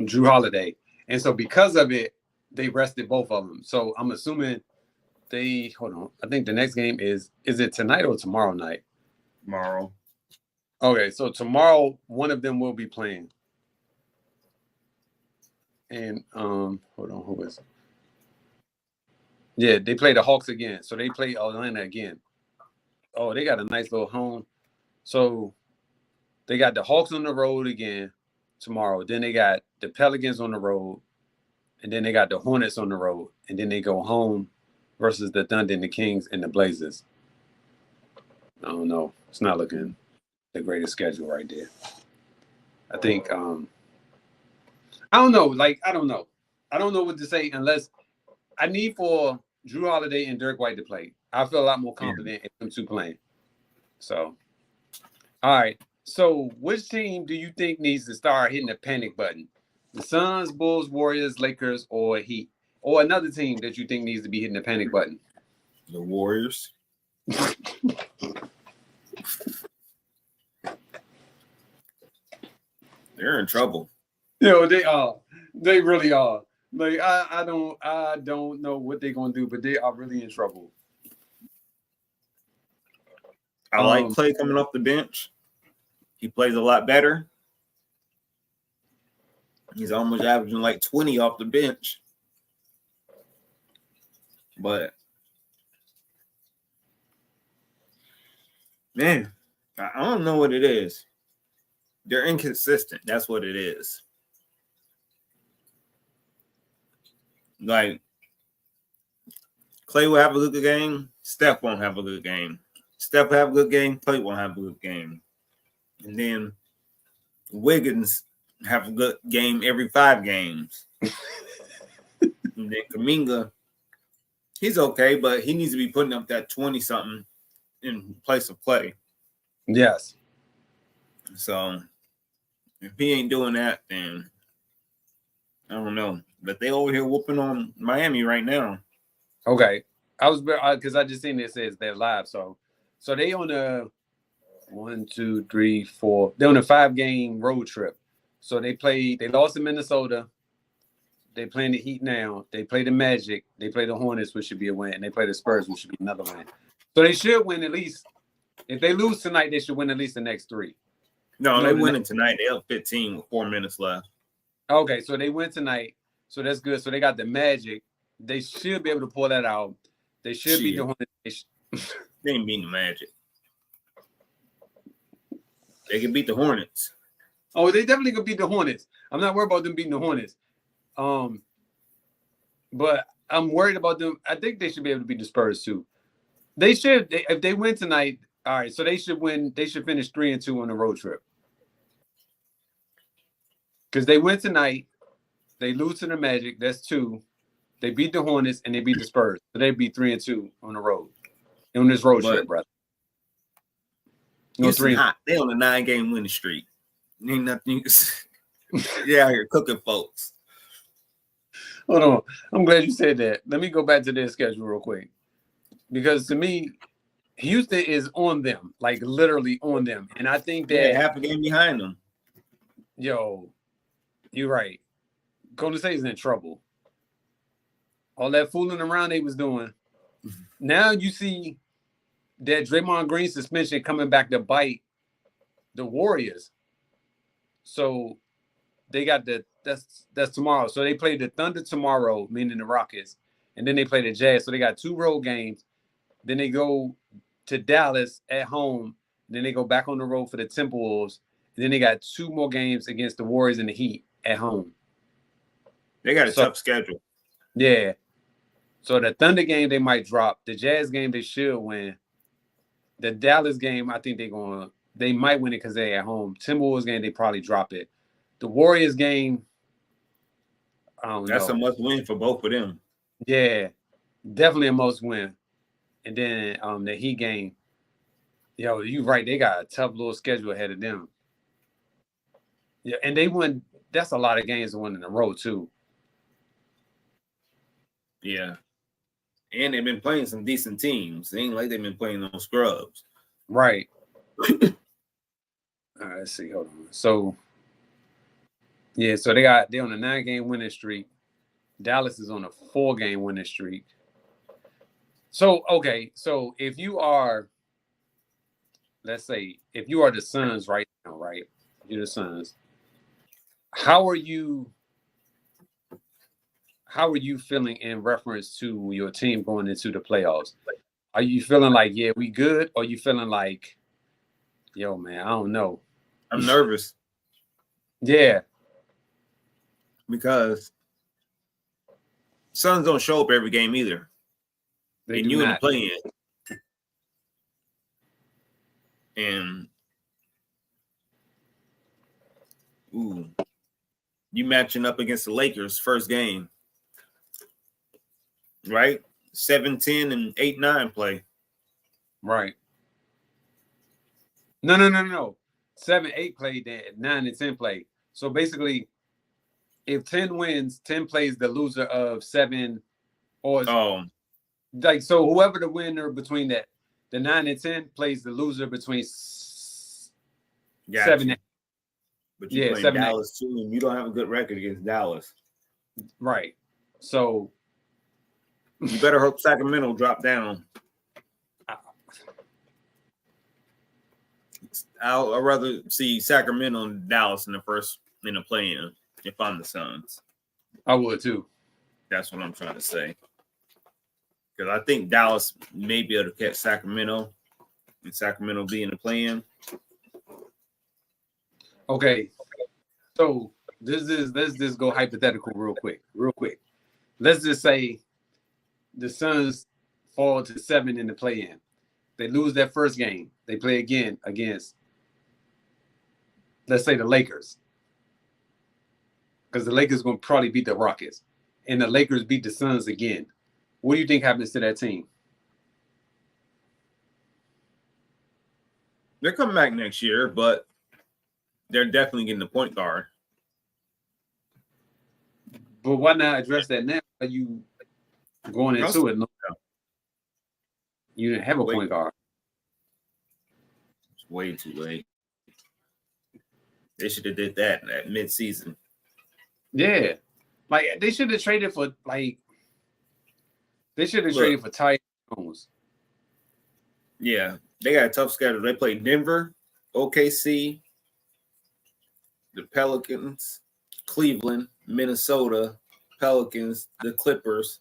Speaker 1: Drew Holiday. And so because of it, they rested both of them. So I'm assuming I think the next game is it tonight or tomorrow night?
Speaker 2: Tomorrow.
Speaker 1: Okay, so tomorrow one of them will be playing. And who is it? Yeah, they play the Hawks again. So they play Atlanta again. Oh, they got a nice little home. So they got the Hawks on the road again tomorrow. Then they got the Pelicans on the road. And then they got the Hornets on the road. And then they go home versus the Thunder and the Kings and the Blazers. I don't know. It's not looking the greatest schedule right there. I think I don't know. I don't know. I don't know what to say unless I need for Drew Holiday and Derek White to play. I feel a lot more confident in them two playing. So, all right. So, which team do you think needs to start hitting the panic button? The Suns, Bulls, Warriors, Lakers, or Heat? Or another team that you think needs to be hitting the panic button?
Speaker 2: The Warriors. They're in trouble.
Speaker 1: They are. They really are. Like I don't know what they're gonna do, but they are really in trouble.
Speaker 2: I like Clay coming off the bench. He plays a lot better. He's almost averaging like 20 off the bench. But man, I don't know what it is. They're inconsistent. That's what it is. Like Clay will have a good game. Steph won't have a good game. Steph will have a good game. Clay won't have a good game. And then Wiggins have a good game every 5 games. And then Kuminga, he's okay, but he needs to be putting up that 20-something in place of Clay.
Speaker 1: Yes.
Speaker 2: So if he ain't doing that, then I don't know. But they over here whooping on Miami right now.
Speaker 1: Okay. I was because I just seen it says they're live. So they on a 1, 2, 3, 4. They're on a 5-game road trip. So they lost to Minnesota. They playing the Heat now. They play the Magic. They play the Hornets, which should be a win. And they play the Spurs, which should be another win. So they should win at least. If they lose tonight, they should win at least the next 3.
Speaker 2: No, they're winning tonight. They have 15 with 4 minutes left.
Speaker 1: Okay, so they win tonight. So that's good. So they got the Magic. They should be able to pull that out. They should beat the Hornets.
Speaker 2: They ain't beating the Magic. They can beat the Hornets.
Speaker 1: Oh, they definitely could beat the Hornets. I'm not worried about them beating the Hornets. But I'm worried about them. I think they should be able to beat the Spurs too. They should. If they win tonight, all right. So they should win. They should finish 3-2 on the road trip. Because they win tonight, they lose to the Magic. That's 2. They beat the Hornets and they beat the Spurs. So they'd be 3-2 on the road. On this road trip, brother.
Speaker 2: No, 3 hot. They on a 9-game winning streak. Ain't nothing you can say. You're out here cooking folks.
Speaker 1: Hold on. I'm glad you said that. Let me go back to their schedule real quick. Because to me, Houston is on them, like literally on them. And I think that
Speaker 2: half a game behind them.
Speaker 1: Yo, you're right. Golden State is in trouble. all that fooling around they was doing. Now you see that Draymond Green suspension coming back to bite the Warriors. So they got that's tomorrow. So they play the Thunder tomorrow, meaning the Rockets, and then they play the Jazz. So they got 2 road games. Then they go to Dallas at home. Then they go back on the road for the Timberwolves. And then they got 2 more games against the Warriors and the Heat at home.
Speaker 2: They got a tough schedule.
Speaker 1: Yeah. So the Thunder game they might drop. The Jazz game they should win. The Dallas game, I think they might win it because they're at home. Timberwolves game, they probably drop it. The Warriors game, I don't know.
Speaker 2: That's a must win for both of them.
Speaker 1: Yeah, definitely a must win. And then the Heat game, yo, you're right. They got a tough little schedule ahead of them. Yeah, and they won. That's a lot of games to win in a row too.
Speaker 2: Yeah. And they've been playing some decent teams. It ain't like they've been playing those scrubs.
Speaker 1: Right. All right, let's see. Hold on. So, yeah, so they're on a 9-game winning streak. Dallas is on a 4-game winning streak. So, okay, so if you are, let's say, if you are the Suns right now, right? You're the Suns. How are you feeling in reference to your team going into the playoffs? Are you feeling like, yeah, we good? Or are you feeling like, yo, man, I don't know.
Speaker 2: I'm nervous.
Speaker 1: Yeah.
Speaker 2: Because Suns don't show up every game either.
Speaker 1: They
Speaker 2: and
Speaker 1: do
Speaker 2: you in the
Speaker 1: not.
Speaker 2: play-in. And you matching up against the Lakers first game. Right? 7-10 and 8-9 play.
Speaker 1: Right. No. 7-8 played that, 9 and 10 play. So basically, if 10 wins, 10 plays the loser of 7 or like so whoever the winner between that, the 9 and 10 plays the loser between 7 and 8.
Speaker 2: But you play Dallas too, and you don't have a good record against Dallas.
Speaker 1: Right. So
Speaker 2: you better hope Sacramento drop down. I'd rather see Sacramento and Dallas in the play-in if I'm the Suns.
Speaker 1: I would too.
Speaker 2: That's what I'm trying to say. Because I think Dallas may be able to catch Sacramento, and Sacramento be in the play-in.
Speaker 1: Okay. So let's just go hypothetical real quick. Let's just say the Suns fall to 7 in the play-in. They lose that first game. They play again against, let's say, the Lakers. Because the Lakers going to probably beat the Rockets. And the Lakers beat the Suns again. What do you think happens to that team?
Speaker 2: They're coming back next year, but they're definitely getting the point guard.
Speaker 1: But why not address that now? Are you going into it? No. You didn't have a point guard.
Speaker 2: It's way too late. They should have did that at mid-season.
Speaker 1: Yeah. Like, they should have traded for, like, traded for Tyus Jones.
Speaker 2: Yeah. They got a tough schedule. They play Denver, OKC, the Pelicans, Cleveland, Minnesota, Pelicans, the Clippers,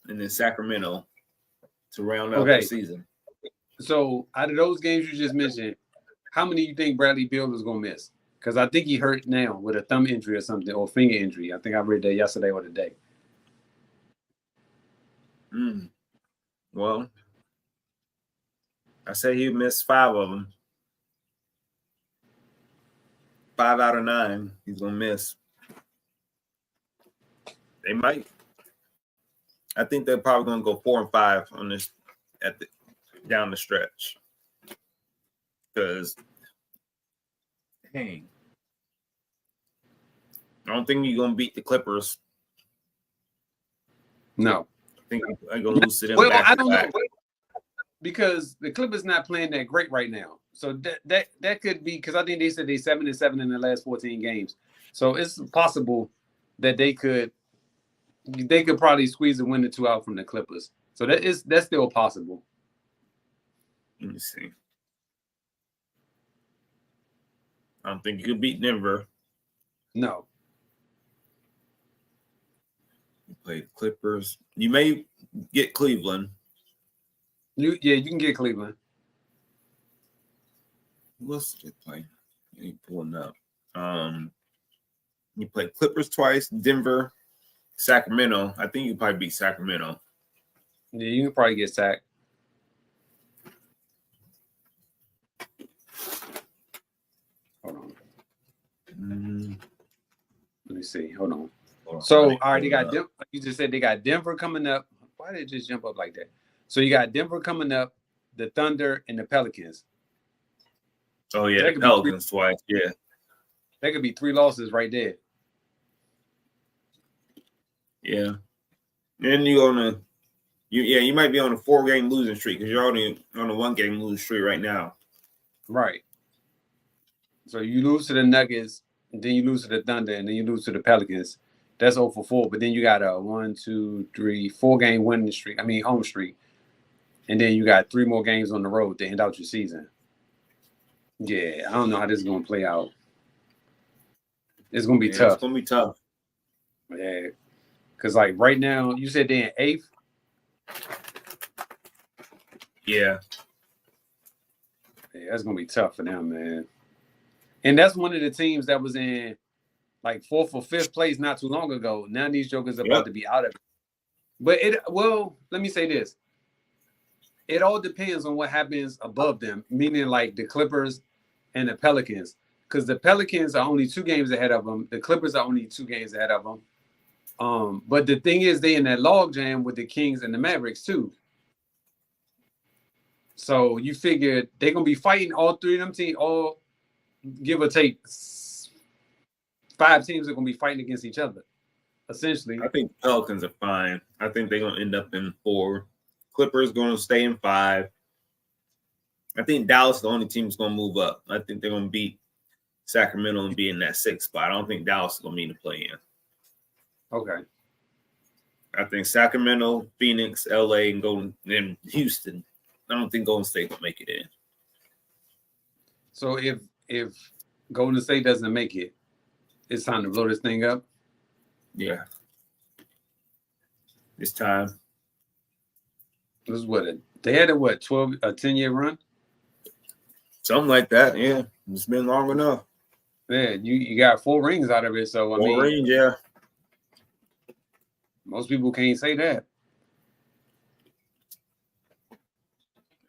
Speaker 2: and then Sacramento to round out the season.
Speaker 1: So, out of those games you just mentioned, how many do you think Bradley Beal is going to miss? Because I think he hurt now with a thumb injury or something, or finger injury. I think I read that yesterday or today.
Speaker 2: Well, I say he missed 5 of them. 5 out of 9, he's going to miss. They might. I think they're probably going to go 4 and 5 on this down the stretch. Because, dang, I don't think you're going to beat the Clippers.
Speaker 1: No.
Speaker 2: I think I'm going to lose to them.
Speaker 1: Well, I don't know. Because the Clippers not playing that great right now. So that could be, because I think they said they 7-7 in the last 14 games. So it's possible that they could, they could probably squeeze a win or two out from the Clippers. So that's still possible.
Speaker 2: Let me see. I don't think you could beat Denver.
Speaker 1: No.
Speaker 2: You played Clippers. You may get Cleveland.
Speaker 1: You can get Cleveland.
Speaker 2: Who else did they play? You pulling up. You played Clippers twice, Denver, Sacramento. I think you probably beat Sacramento.
Speaker 1: Yeah, you can probably get sacked. Hold on. Let me see. Hold on. So, all right, they got Denver. You just said they got Denver coming up. Why did it just jump up like that? So you got Denver coming up, the Thunder, and the Pelicans.
Speaker 2: Oh yeah, the Pelicans twice. Yeah,
Speaker 1: that could be 3 losses right there.
Speaker 2: Yeah, and you might be on a 4-game losing streak because you're only on a 1-game losing streak right now.
Speaker 1: Right. So you lose to the Nuggets, and then you lose to the Thunder, and then you lose to the Pelicans. That's 0 for 4. But then you got a 4-game winning streak. I mean, home streak. And then you got 3 more games on the road to end out your season. Yeah, I don't know how this is going to play out. It's going to be tough.
Speaker 2: It's going to be tough.
Speaker 1: Yeah. Because, like, right now, you said they're in 8th?
Speaker 2: Yeah.
Speaker 1: Yeah, that's going to be tough for them, man. And that's one of the teams that was in, like, 4th or 5th place not too long ago. Now these jokers are about to be out of it. But, let me say this. It all depends on what happens above them, meaning like the Clippers and the Pelicans. Because the Pelicans are only 2 games ahead of them. The Clippers are only 2 games ahead of them. But the thing is, they in that log jam with the Kings and the Mavericks too. So you figure they're going to be fighting all 3 of them teams, all give or take 5 teams are going to be fighting against each other, essentially.
Speaker 2: I think Pelicans are fine. I think they're going to end up in 4. Clippers going to stay in 5. I think Dallas is the only team that's going to move up. I think they're going to beat Sacramento and be in that 6th spot. I don't think Dallas is going to be in the play-in.
Speaker 1: Okay.
Speaker 2: I think Sacramento, Phoenix, LA, and Houston. I don't think Golden State will make it in.
Speaker 1: So if Golden State doesn't make it, it's time to blow this thing up?
Speaker 2: Yeah. It's time.
Speaker 1: This is they had a 10-year run?
Speaker 2: Something like that, yeah. It's been long enough.
Speaker 1: Yeah, you got 4 rings out of it, so I mean
Speaker 2: 4 rings, yeah.
Speaker 1: Most people can't say that.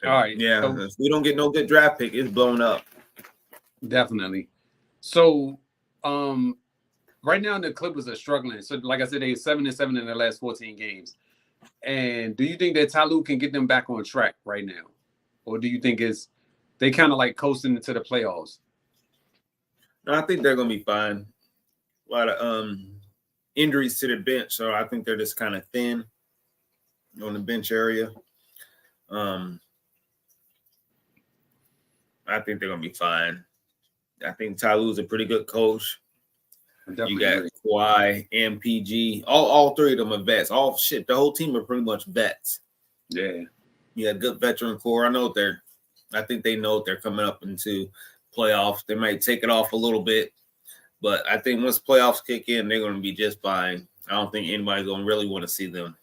Speaker 1: All right.
Speaker 2: Yeah, so, if we don't get no good draft pick, it's blown up.
Speaker 1: Definitely. So right now the Clippers are struggling. So like I said, they're 7-7 in their last 14 games. And do you think that Ty Lue can get them back on track right now? Or do you think they kind of like coasting into the playoffs?
Speaker 2: No, I think they're going to be fine. A lot of injuries to the bench, so I think they're just kind of thin on the bench area. I think they're going to be fine. I think Ty Lue's a pretty good coach. You got Kawhi, MPG. All 3 of them are vets. The whole team are pretty much vets.
Speaker 1: Yeah.
Speaker 2: You got a good veteran core. I think they know they're coming up into playoffs. They might take it off a little bit, but I think once playoffs kick in, they're going to be just fine. I don't think anybody's going to really want to see them.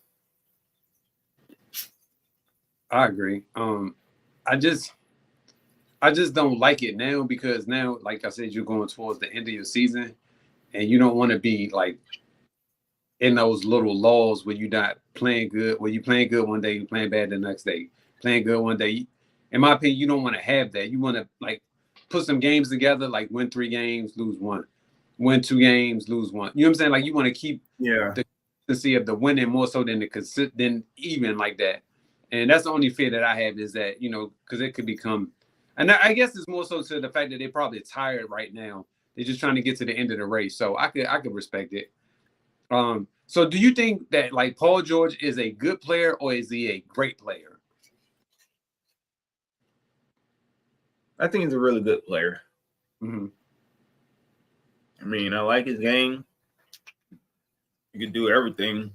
Speaker 1: I agree. I just don't like it now because now, like I said, you're going towards the end of your season. And you don't want to be like in those little lulls where you're not playing good, where you're playing good one day, you're playing bad the next day, playing good one day. In my opinion, you don't want to have that. You want to like put some games together, like win 3 games, lose 1, win 2 games, lose 1. You know what I'm saying? Like you want to keep the consistency of the winning more so than than even like that. And that's the only fear that I have is that, because it could become, and I guess it's more so to the fact that they're probably tired right now. They're just trying to get to the end of the race. So I could respect it. So do you think that like Paul George is a good player or is he a great player?
Speaker 2: I think he's a really good player.
Speaker 1: Mm-hmm.
Speaker 2: I mean, I like his game. He can do everything.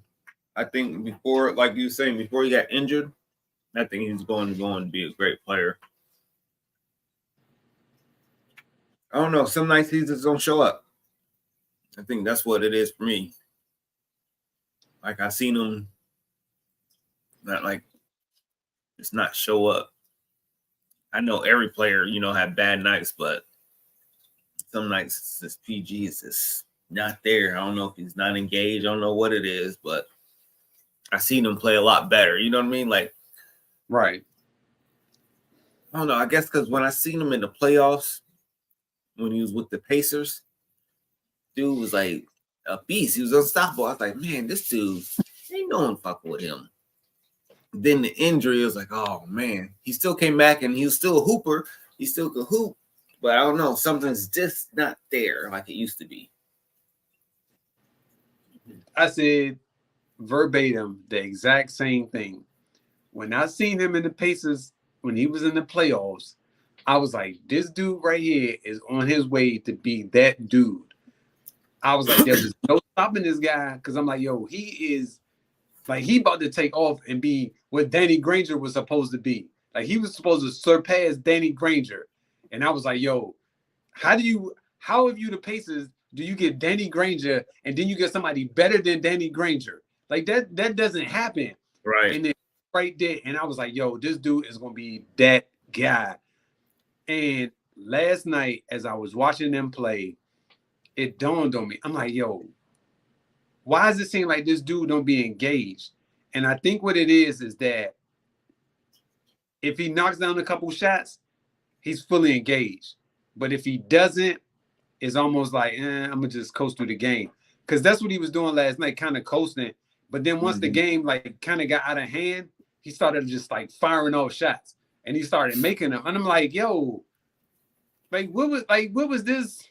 Speaker 2: I think before, like you were saying, before he got injured, I think he's going to be a great player. I don't know. Some nights he just don't show up. I think that's what it is for me. Like I seen him not like just not show up. I know every player, have bad nights, but some nights it's just PG is just not there. I don't know if he's not engaged. I don't know what it is, but I seen him play a lot better. You know what I mean? Like,
Speaker 1: Right.
Speaker 2: I don't know. I guess because when I seen him in the playoffs, when he was with the Pacers, dude was like a beast. He was unstoppable. I was like, man, this dude ain't no one fucking with him. Then the injury was like, oh man, he still came back and he was still a hooper. He still could hoop, but I don't know. Something's just not there like it used to be.
Speaker 1: I said verbatim the exact same thing. When I seen him in the Pacers, when he was in the playoffs, I was like, this dude right here is on his way to be that dude. I was like, there's no stopping this guy because I'm like, yo, he is like he about to take off and be what Danny Granger was supposed to be. Like he was supposed to surpass Danny Granger. And I was like, yo, how have you the Pacers do you get Danny Granger and then you get somebody better than Danny Granger? Like that doesn't happen.
Speaker 2: Right.
Speaker 1: And then right there, and I was like, yo, this dude is gonna be that guy. And last night, as I was watching them play, it dawned on me. I'm like, yo, why does it seem like this dude don't be engaged? And I think what it is that if he knocks down a couple shots, he's fully engaged. But if he doesn't, it's almost like, I'm gonna just coast through the game. Because that's what he was doing last night, kind of coasting. But then once the game like kind of got out of hand, he started just like firing off shots. And he started making them. And I'm like, yo, like what was this?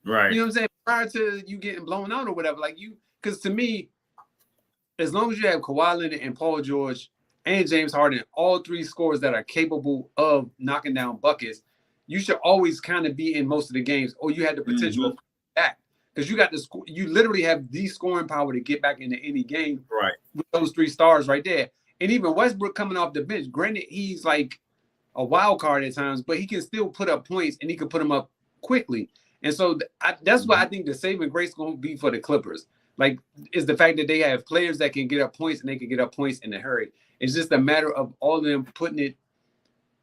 Speaker 2: Right.
Speaker 1: You know what I'm saying? Prior to you getting blown out or whatever. Like because to me, as long as you have Kawhi Leonard and Paul George and James Harden, all three scorers that are capable of knocking down buckets, you should always kind of be in most of the games, or you had the potential of back. Because you literally have the scoring power to get back into any game
Speaker 2: right
Speaker 1: with those three stars right there. And even Westbrook coming off the bench, granted, he's like a wild card at times, but he can still put up points and he can put them up quickly. And so that's what I think the saving grace going to be for the Clippers. Like, is the fact that they have players that can get up points and they can get up points in a hurry. It's just a matter of all of them putting it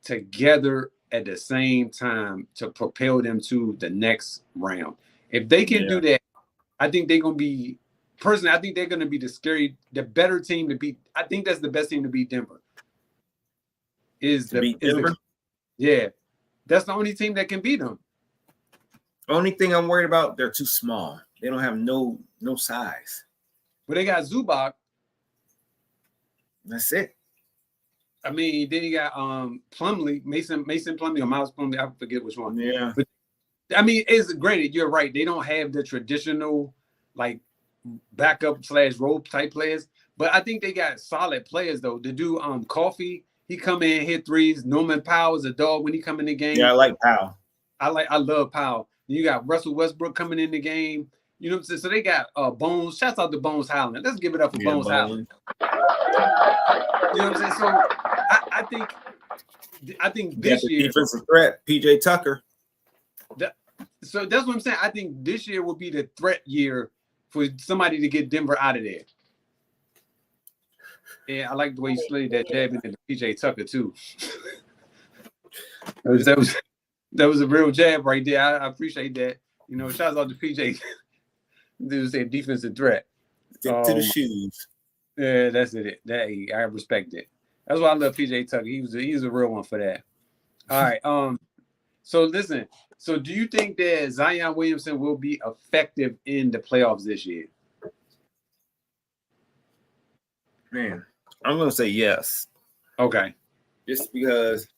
Speaker 1: together at the same time to propel them to the next round. If they can do that, I think they're going to be, personally, I think they're going to be the better team to beat. I think that's the best team to beat Denver.
Speaker 2: Denver?
Speaker 1: Yeah. That's the only team that can beat them.
Speaker 2: The only thing I'm worried about, they're too small. They don't have no size.
Speaker 1: But they got Zubac.
Speaker 2: That's it.
Speaker 1: I mean, then you got Plumlee, Mason Plumlee or Miles Plumlee. I forget which one.
Speaker 2: Yeah.
Speaker 1: But I mean, it's granted, you're right. They don't have the traditional like backup / role type players, but I think they got solid players though. To do Coffee, he come in, hit threes. Norman Powell is a dog when he come in the game.
Speaker 2: Yeah, I like Powell.
Speaker 1: I love Powell. You got Russell Westbrook coming in the game. You know what I'm saying? So they got Bones. Shouts out to Bones Howland. Let's give it up for Bones Howland. You know what I'm saying? So I think this year
Speaker 2: defensive threat, PJ Tucker.
Speaker 1: So that's what I'm saying. I think this year will be the threat year for somebody to get Denver out of there. Yeah, I like the way you slayed that jab into PJ Tucker too. That was a real jab right there. I appreciate that. You know, shouts out to PJ. Dude said defensive threat.
Speaker 2: Stick to the shoes.
Speaker 1: Yeah, that's it. I respect it. That's why I love PJ Tucker. He's a real one for that. All right. So listen. So do you think that Zion Williamson will be effective in the playoffs this year?
Speaker 2: Man, I'm gonna say yes.
Speaker 1: Okay.
Speaker 2: Just because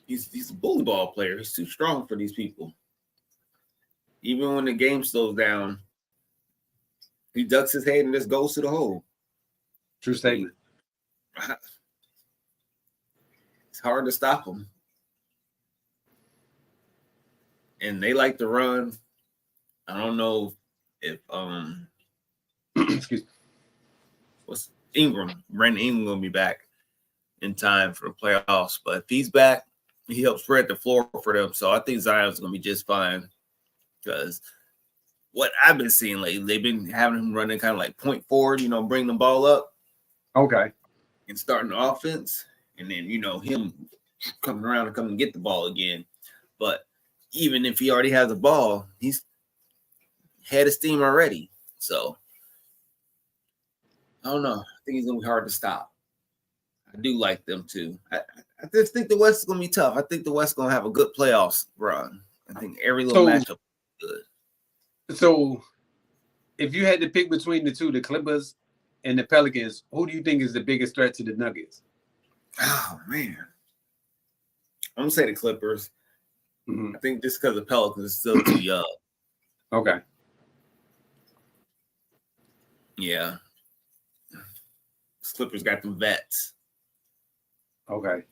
Speaker 2: he's a bully ball player. He's too strong for these people. Even when the game slows down, he ducks his head and just goes to the hole.
Speaker 1: True statement.
Speaker 2: It's hard to stop him. And they like to run. I don't know if
Speaker 1: Excuse me.
Speaker 2: what's Brandon Ingram gonna be back in time for the playoffs. But if he's back, he helps spread the floor for them. So I think Zion's gonna be just fine. Because what I've been seeing lately, they've been having him running kind of like point forward, bring the ball up.
Speaker 1: Okay.
Speaker 2: And starting the offense. And then, him coming around and coming and get the ball again. But even if he already has the ball, he's had his steam already. So I don't know. I think he's gonna be hard to stop. I do like them too. I just think the West is gonna be tough. I think the West is gonna have a good playoffs run. I think every little matchup is good.
Speaker 1: So if you had to pick between the two, the Clippers and the Pelicans, who do you think is the biggest threat to the Nuggets?
Speaker 2: Oh man. I'm gonna say the Clippers.
Speaker 1: Mm-hmm.
Speaker 2: I think just because the Pelicans is still too young.
Speaker 1: Okay.
Speaker 2: Yeah. Clippers got them vets.
Speaker 1: Okay.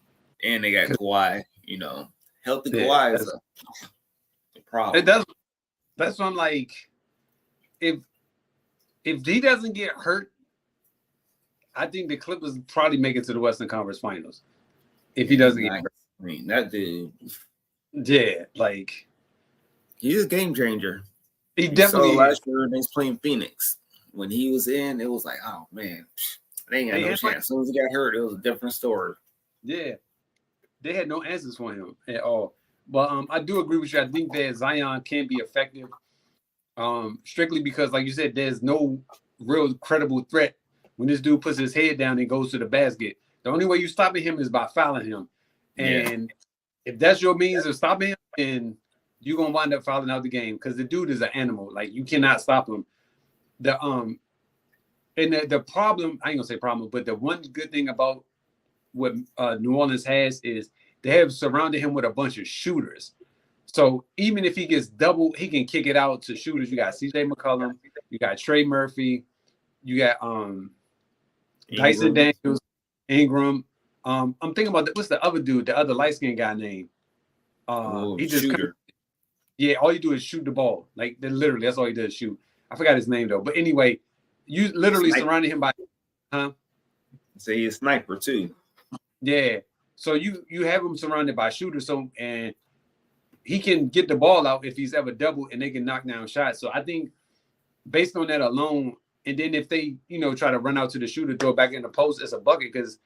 Speaker 2: And they got Kawhi, Healthy
Speaker 1: Yeah,
Speaker 2: Kawhi is a problem.
Speaker 1: That's what I'm like. If he doesn't get hurt, I think the Clippers probably make it to the Western Conference Finals. If he doesn't get hurt.
Speaker 2: I mean, that dude.
Speaker 1: Yeah, like
Speaker 2: He's a game changer.
Speaker 1: he definitely
Speaker 2: last year when he's playing Phoenix. When he was in, it was like, oh man, they ain't got no chance. As soon as he got hurt, it was a different story.
Speaker 1: Yeah, they had no answers for him at all. But I do agree with you. I think that Zion can be effective, strictly because, like you said, there's no real credible threat when this dude puts his head down and goes to the basket. The only way you stopping him is by fouling him, and if that's your means of stopping him, then you're gonna wind up fouling out the game because the dude is an animal. Like you cannot stop him. The problem, I ain't gonna say problem, but the one good thing about what New Orleans has is they have surrounded him with a bunch of shooters. So even if he gets double, he can kick it out to shooters. You got CJ McCollum, you got Trey Murphy, you got Dyson Daniels, Ingram. I'm thinking about what's the other dude, the other light-skinned guy name? He just
Speaker 2: shooter.
Speaker 1: All you do is shoot the ball. Like literally, that's all he does, shoot. I forgot his name though. But anyway, you literally surrounded him by
Speaker 2: Say he's a sniper too.
Speaker 1: Yeah. So you have him surrounded by shooters, and he can get the ball out if he's ever doubled and they can knock down shots. So I think based on that alone, and then if they, try to run out to the shooter, throw it back in the post, it's a bucket because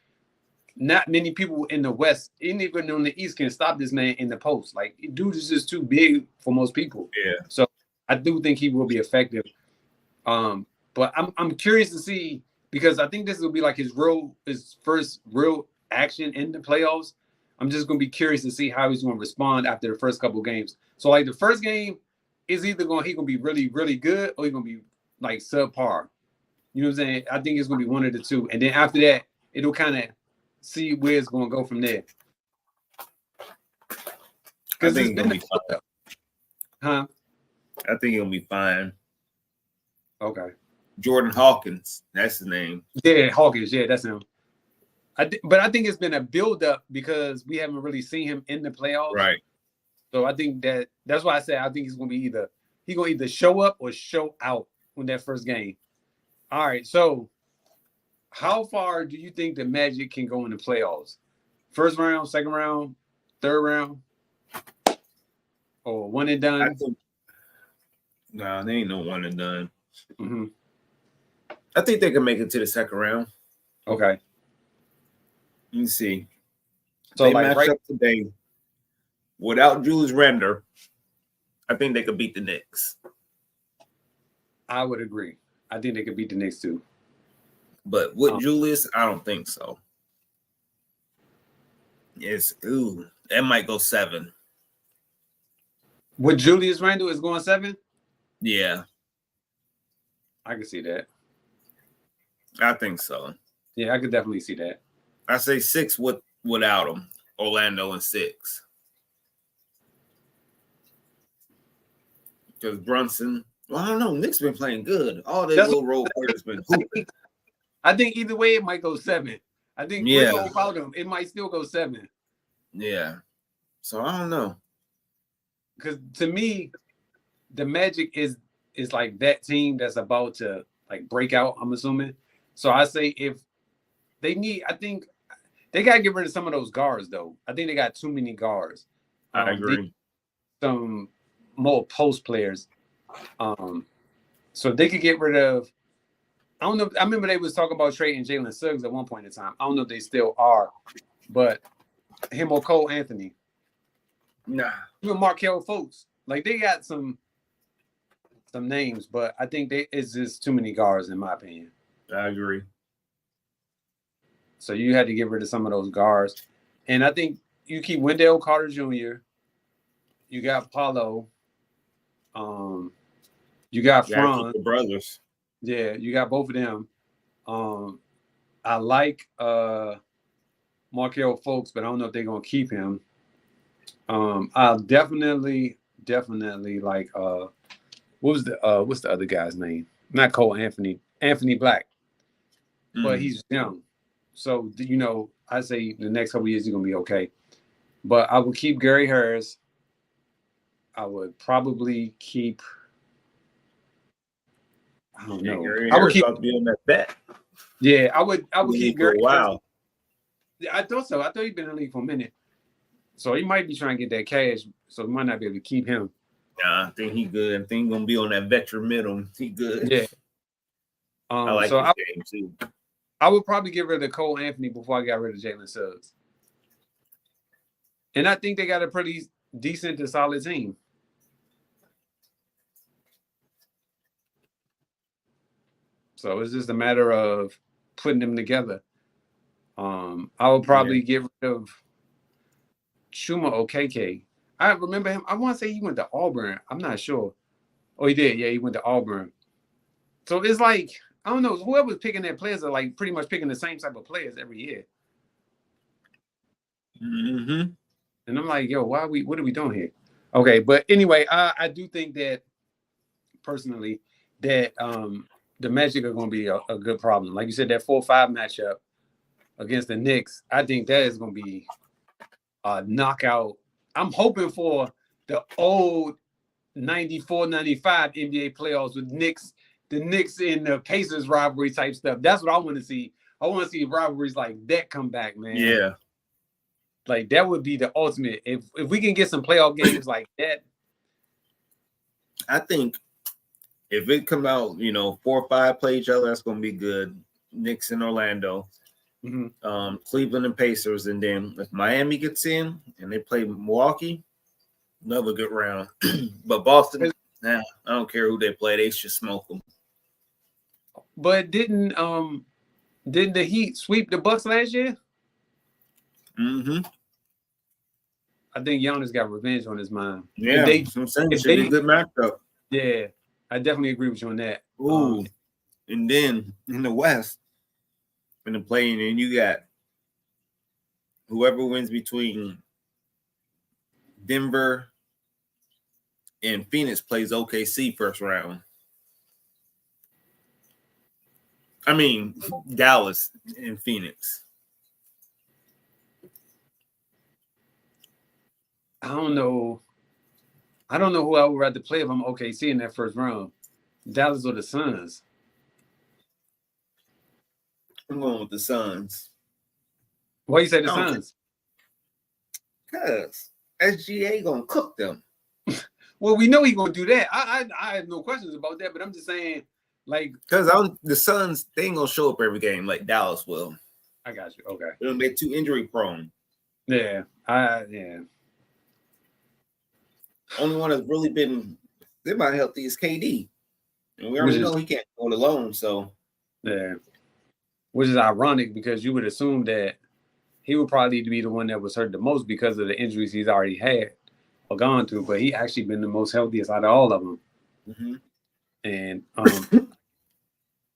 Speaker 1: not many people in the West, even on the East, can stop this man in the post. Like, dude is just too big for most people.
Speaker 2: Yeah.
Speaker 1: So I do think he will be effective. But I'm curious to see, because I think this will be like his first real action in the playoffs. I'm just going to be curious to see how he's going to respond after the first couple games. So like the first game is he going to be really, really good, or he's going to be like subpar. You know what I'm saying? I think it's going to be one of the two. And then after that, it'll kind of see where it's going to go from there.
Speaker 2: I think it's going to be fine.
Speaker 1: Huh?
Speaker 2: I think he'll be fine.
Speaker 1: Okay.
Speaker 2: Jordan Hawkins, that's his name.
Speaker 1: Yeah, Hawkins. Yeah, that's him. But I think it's been a build-up because we haven't really seen him in the playoffs.
Speaker 2: Right.
Speaker 1: So I think that's why I say I think he's going to be either show up or show out in that first game. All right. So how far do you think the Magic can go in the playoffs? First round, second round, third round, or one and done?
Speaker 2: Nah, they ain't no one and done.
Speaker 1: Mm-hmm.
Speaker 2: I think they can make it to the second round.
Speaker 1: Okay.
Speaker 2: Let me see.
Speaker 1: So
Speaker 2: they
Speaker 1: like
Speaker 2: match up today without Julius Randle. I think they could beat the Knicks.
Speaker 1: I would agree. I think they could beat the Knicks too.
Speaker 2: But with Julius, I don't think so. That might go 7.
Speaker 1: With Julius Randle is going 7?
Speaker 2: Yeah.
Speaker 1: I can see that.
Speaker 2: I think so.
Speaker 1: Yeah, I could definitely see that.
Speaker 2: I say 6 without him. Orlando in 6. Because Brunson, I don't know. Knicks been playing good. All their little role players been hooping.
Speaker 1: I think either way it might go 7. I think without him, it might still go 7.
Speaker 2: Yeah. So I don't know.
Speaker 1: Because to me, the Magic is is like that team that's about to like break out, I'm assuming. So I say if they need, I think they gotta get rid of some of those guards though. I think they got too many guards.
Speaker 2: I agree.
Speaker 1: Some more post players. So they could get rid of. I don't know. I remember they was talking about trading Jalen Suggs at one point in time. I don't know if they still are, but him or Cole Anthony.
Speaker 2: Nah.
Speaker 1: Even Markelle Fultz. Like they got some names, but I think it's just too many guards in my opinion.
Speaker 2: I agree.
Speaker 1: So you had to get rid of some of those guards. And I think you keep Wendell Carter Jr. You got Paulo. You got Franz.
Speaker 2: The brothers.
Speaker 1: Yeah, you got both of them. I like Markelle Fultz, but I don't know if they're gonna keep him. I'll definitely like what's the other guy's name? Not Cole Anthony Black, but he's young. So I say the next couple of years he's gonna be okay. But I would keep Gary Harris. I would probably keep. I don't know.
Speaker 2: Gary
Speaker 1: I would keep
Speaker 2: be on that bet.
Speaker 1: Yeah, I would keep Gary.
Speaker 2: Wow.
Speaker 1: Yeah, I thought so. I thought he'd been in the league for a minute. So he might be trying to get that cash. So he might not be able to keep him.
Speaker 2: Nah, I think he good. I think he's gonna be on that veteran middle. He good.
Speaker 1: Yeah.
Speaker 2: I like
Speaker 1: so
Speaker 2: this game too.
Speaker 1: I would probably get rid of Cole Anthony before I got rid of Jalen Suggs. And I think they got a pretty decent to solid team. So it's just a matter of putting them together. I would probably get rid of Chuma Okeke. I remember him. I want to say he went to Auburn. I'm not sure. Oh, he did. Yeah, he went to Auburn. So it's like, I don't know, whoever's picking their players are like pretty much picking the same type of players every year.
Speaker 2: Mm-hmm.
Speaker 1: And I'm like, yo, what are we doing here? Okay, but anyway, I do think that personally that the Magic are going to be a good problem. Like you said, that 4-5 matchup against the Knicks, I think that is going to be a knockout. I'm hoping for the old 94-95 NBA playoffs with the Knicks and the Pacers rivalry type stuff. That's what I want to see. I want to see rivalries like that come back, man.
Speaker 2: Yeah.
Speaker 1: Like that would be the ultimate. If we can get some playoff games like that.
Speaker 2: I think if it come out, 4 or 5 play each other, that's going to be good. Knicks and Orlando, Cleveland and Pacers, and then if Miami gets in and they play Milwaukee, another good round. But Boston, I don't care who they play, they should smoke them.
Speaker 1: But didn't the Heat sweep the Bucks last year?
Speaker 2: Mm-hmm.
Speaker 1: I think Giannis got revenge on his mind.
Speaker 2: Yeah, I'm saying it should be a good matchup.
Speaker 1: Yeah, I definitely agree with you on that.
Speaker 2: Ooh, and then in the West, in the play-in, and you got whoever wins between Denver and Phoenix plays OKC first round. I mean, Dallas and Phoenix.
Speaker 1: I don't know who I would rather play if I'm OKC in that first round. Dallas or the Suns?
Speaker 2: I'm going with the Suns.
Speaker 1: Why you say the Suns?
Speaker 2: Because SGA gonna cook them.
Speaker 1: Well, we know he's gonna do that. I have no questions about that, but I'm just saying, like,
Speaker 2: because the Suns, they ain't gonna show up every game like Dallas will.
Speaker 1: I got you. Okay.
Speaker 2: They're too injury prone.
Speaker 1: Yeah. Yeah.
Speaker 2: Only one that's really been semi-healthy is KD. And we already know he can't go it alone, so.
Speaker 1: Yeah. Which is ironic because you would assume that he would probably be the one that was hurt the most because of the injuries he's already had or gone through, but he actually been the most healthiest out of all of them.
Speaker 2: Mm-hmm.
Speaker 1: And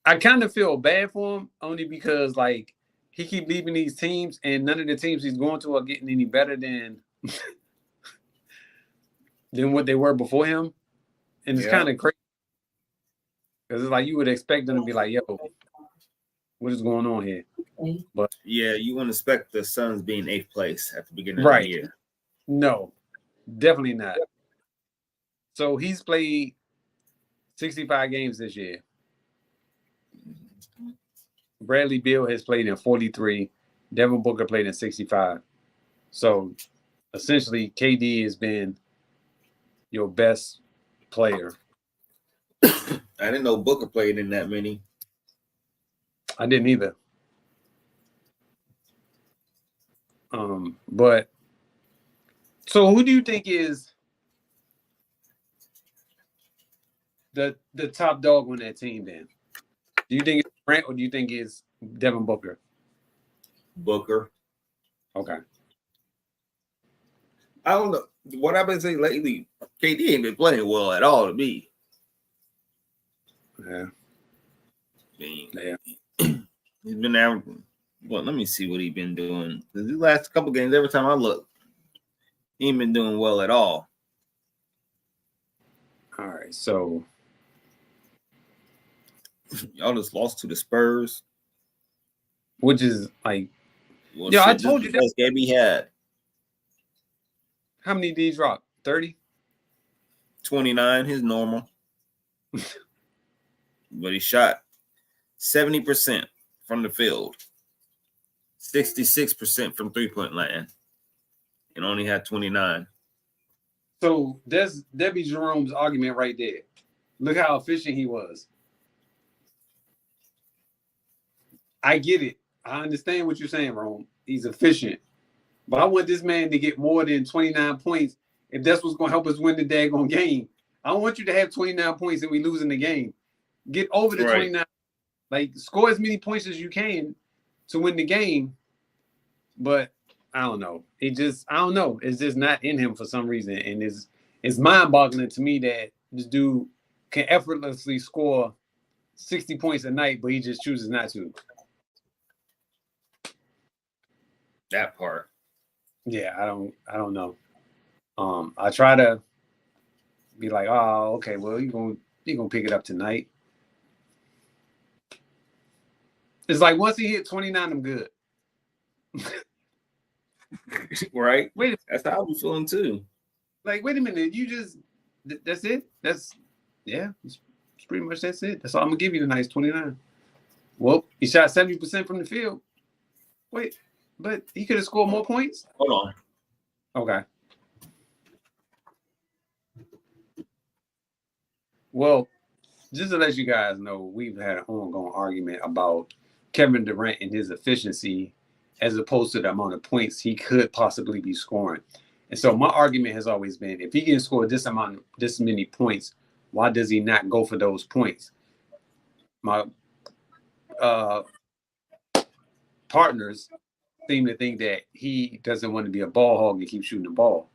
Speaker 1: I kind of feel bad for him only because, like, he keep leaving these teams and none of the teams he's going to are getting any better than what they were before him. And it's kind of crazy. Because it's like you would expect them to be like, yo, what is going on here? But
Speaker 2: yeah, you wouldn't expect the Suns being 8th place at the beginning of the year.
Speaker 1: No, definitely not. So he's played 65 games this year. Bradley Beal has played in 43. Devin Booker played in 65. So essentially, KD has been your best player.
Speaker 2: I didn't know Booker played in that many.
Speaker 1: I didn't either. But so who do you think is the top dog on that team then? Do you think it's Grant or do you think it's Devin Booker?
Speaker 2: Booker.
Speaker 1: Okay.
Speaker 2: I don't know. What I've been saying lately, KD ain't been playing well at all to me.
Speaker 1: Yeah. Yeah.
Speaker 2: He's been averaging. Well, let me see what he's been doing. The last couple games, every time I look, he ain't been doing well at all.
Speaker 1: All right. So
Speaker 2: y'all just lost to the Spurs.
Speaker 1: Which is like,
Speaker 2: well,
Speaker 1: yeah,
Speaker 2: shit,
Speaker 1: I told you that.
Speaker 2: Game he had.
Speaker 1: How many did he drop? 30?
Speaker 2: 29, his normal. But he shot 70% from the field, 66% from three-point line, and only had 29.
Speaker 1: So that's Debbie Jerome's argument right there. Look how efficient he was. I get it. I understand what you're saying, Rome. He's efficient. But I want this man to get more than 29 points if that's what's going to help us win the daggone game. I don't want you to have 29 points and we losing the game. Get over the 29. Like, score as many points as you can to win the game. But I don't know. I don't know. It's just not in him for some reason. And it's mind-boggling to me that this dude can effortlessly score 60 points a night, but he just chooses not to.
Speaker 2: That part.
Speaker 1: Yeah, I don't know. I try to be like, oh, okay, well, you're gonna pick it up tonight. It's like once he hit 29, I'm good.
Speaker 2: Right?
Speaker 1: Wait,
Speaker 2: that's how I'm feeling too.
Speaker 1: Like, wait a minute, that's it? It's pretty much that's it. That's all I'm gonna give you tonight is 29. Well, he shot 70% from the field. Wait, but he could have scored more points?
Speaker 2: Hold on.
Speaker 1: Okay. Well, just to let you guys know, we've had an ongoing argument about Kevin Durant and his efficiency as opposed to the amount of points he could possibly be scoring. And so my argument has always been, if he can score this many points, why does he not go for those points? My partners seem to think that he doesn't want to be a ball hog and keep shooting the ball.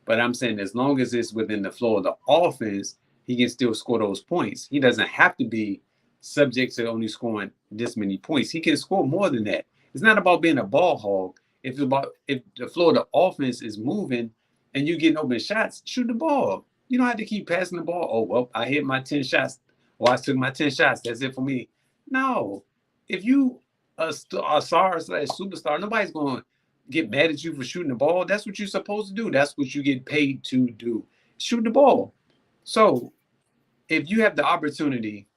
Speaker 1: But I'm saying as long as it's within the flow of the offense, he can still score those points. He doesn't have to be subject to only scoring this many points. He can score more than that. It's not about being a ball hog. If the flow of the offense is moving and you getting open shots, shoot the ball. You don't have to keep passing the ball. Oh, well, I hit my 10 shots. Well, I took my 10 shots. That's it for me. No. If you a star/superstar, nobody's going to get mad at you for shooting the ball. That's what you're supposed to do. That's what you get paid to do. Shoot the ball. So if you have the opportunity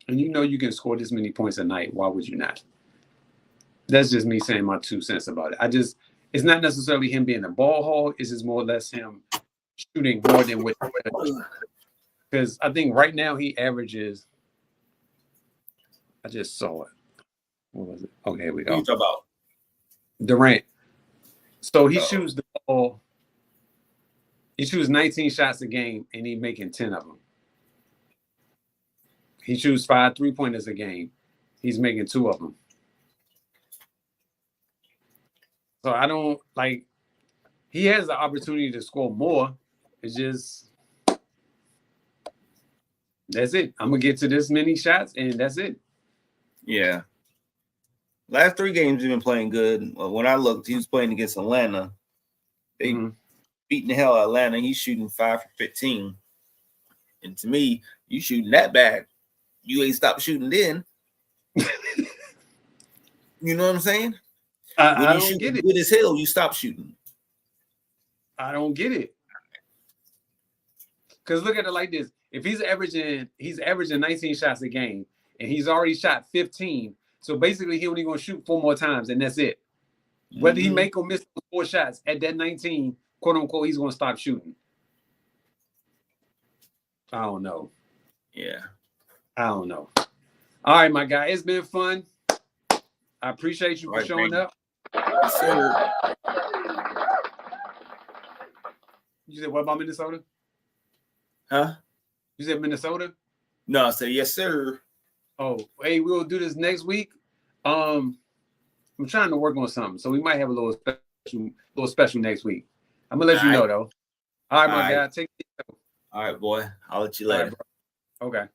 Speaker 1: and you know you can score this many points a night, why would you not? That's just me saying my 2 cents about it. It's not necessarily him being a ball hog. It's just more or less him shooting more than what. Because I think right now he averages. I just saw it. What was it? Okay, here we go.
Speaker 2: What are you talking about?
Speaker 1: Durant. So he shoots the ball. He shoots 19 shots a game, and he's making 10 of them. He shoots 5 3-pointers a game. He's making 2 of them. So I don't like. He has the opportunity to score more. It's just that's it. I'm gonna get to this many shots, and that's it.
Speaker 2: Yeah. Last 3 games he's been playing good. When I looked, he was playing against Atlanta. They beating the hell out of Atlanta. He's shooting 5 for 15. And to me, you shooting that bad, you ain't stopped shooting then. You know what I'm saying?
Speaker 1: I don't get it.
Speaker 2: Good as hell, you stop shooting.
Speaker 1: I don't get it. Because look at it like this: if he's averaging 19 shots a game, and he's already shot 15, so basically he only gonna shoot 4 more times, and that's it. Whether he make or miss 4 shots at that 19, quote unquote, he's gonna stop shooting. I don't know.
Speaker 2: Yeah.
Speaker 1: I don't know. All right, my guy, it's been fun. I appreciate you for showing up.
Speaker 2: Yes, sir.
Speaker 1: You said what about Minnesota?
Speaker 2: Huh?
Speaker 1: You said Minnesota?
Speaker 2: No, I said yes, sir.
Speaker 1: Oh, hey, we'll do this next week. I'm trying to work on something, so we might have a little special next week. I'm gonna let you know though. All right, my guy, take it.
Speaker 2: All right, boy. I'll let you later.
Speaker 1: All right, okay.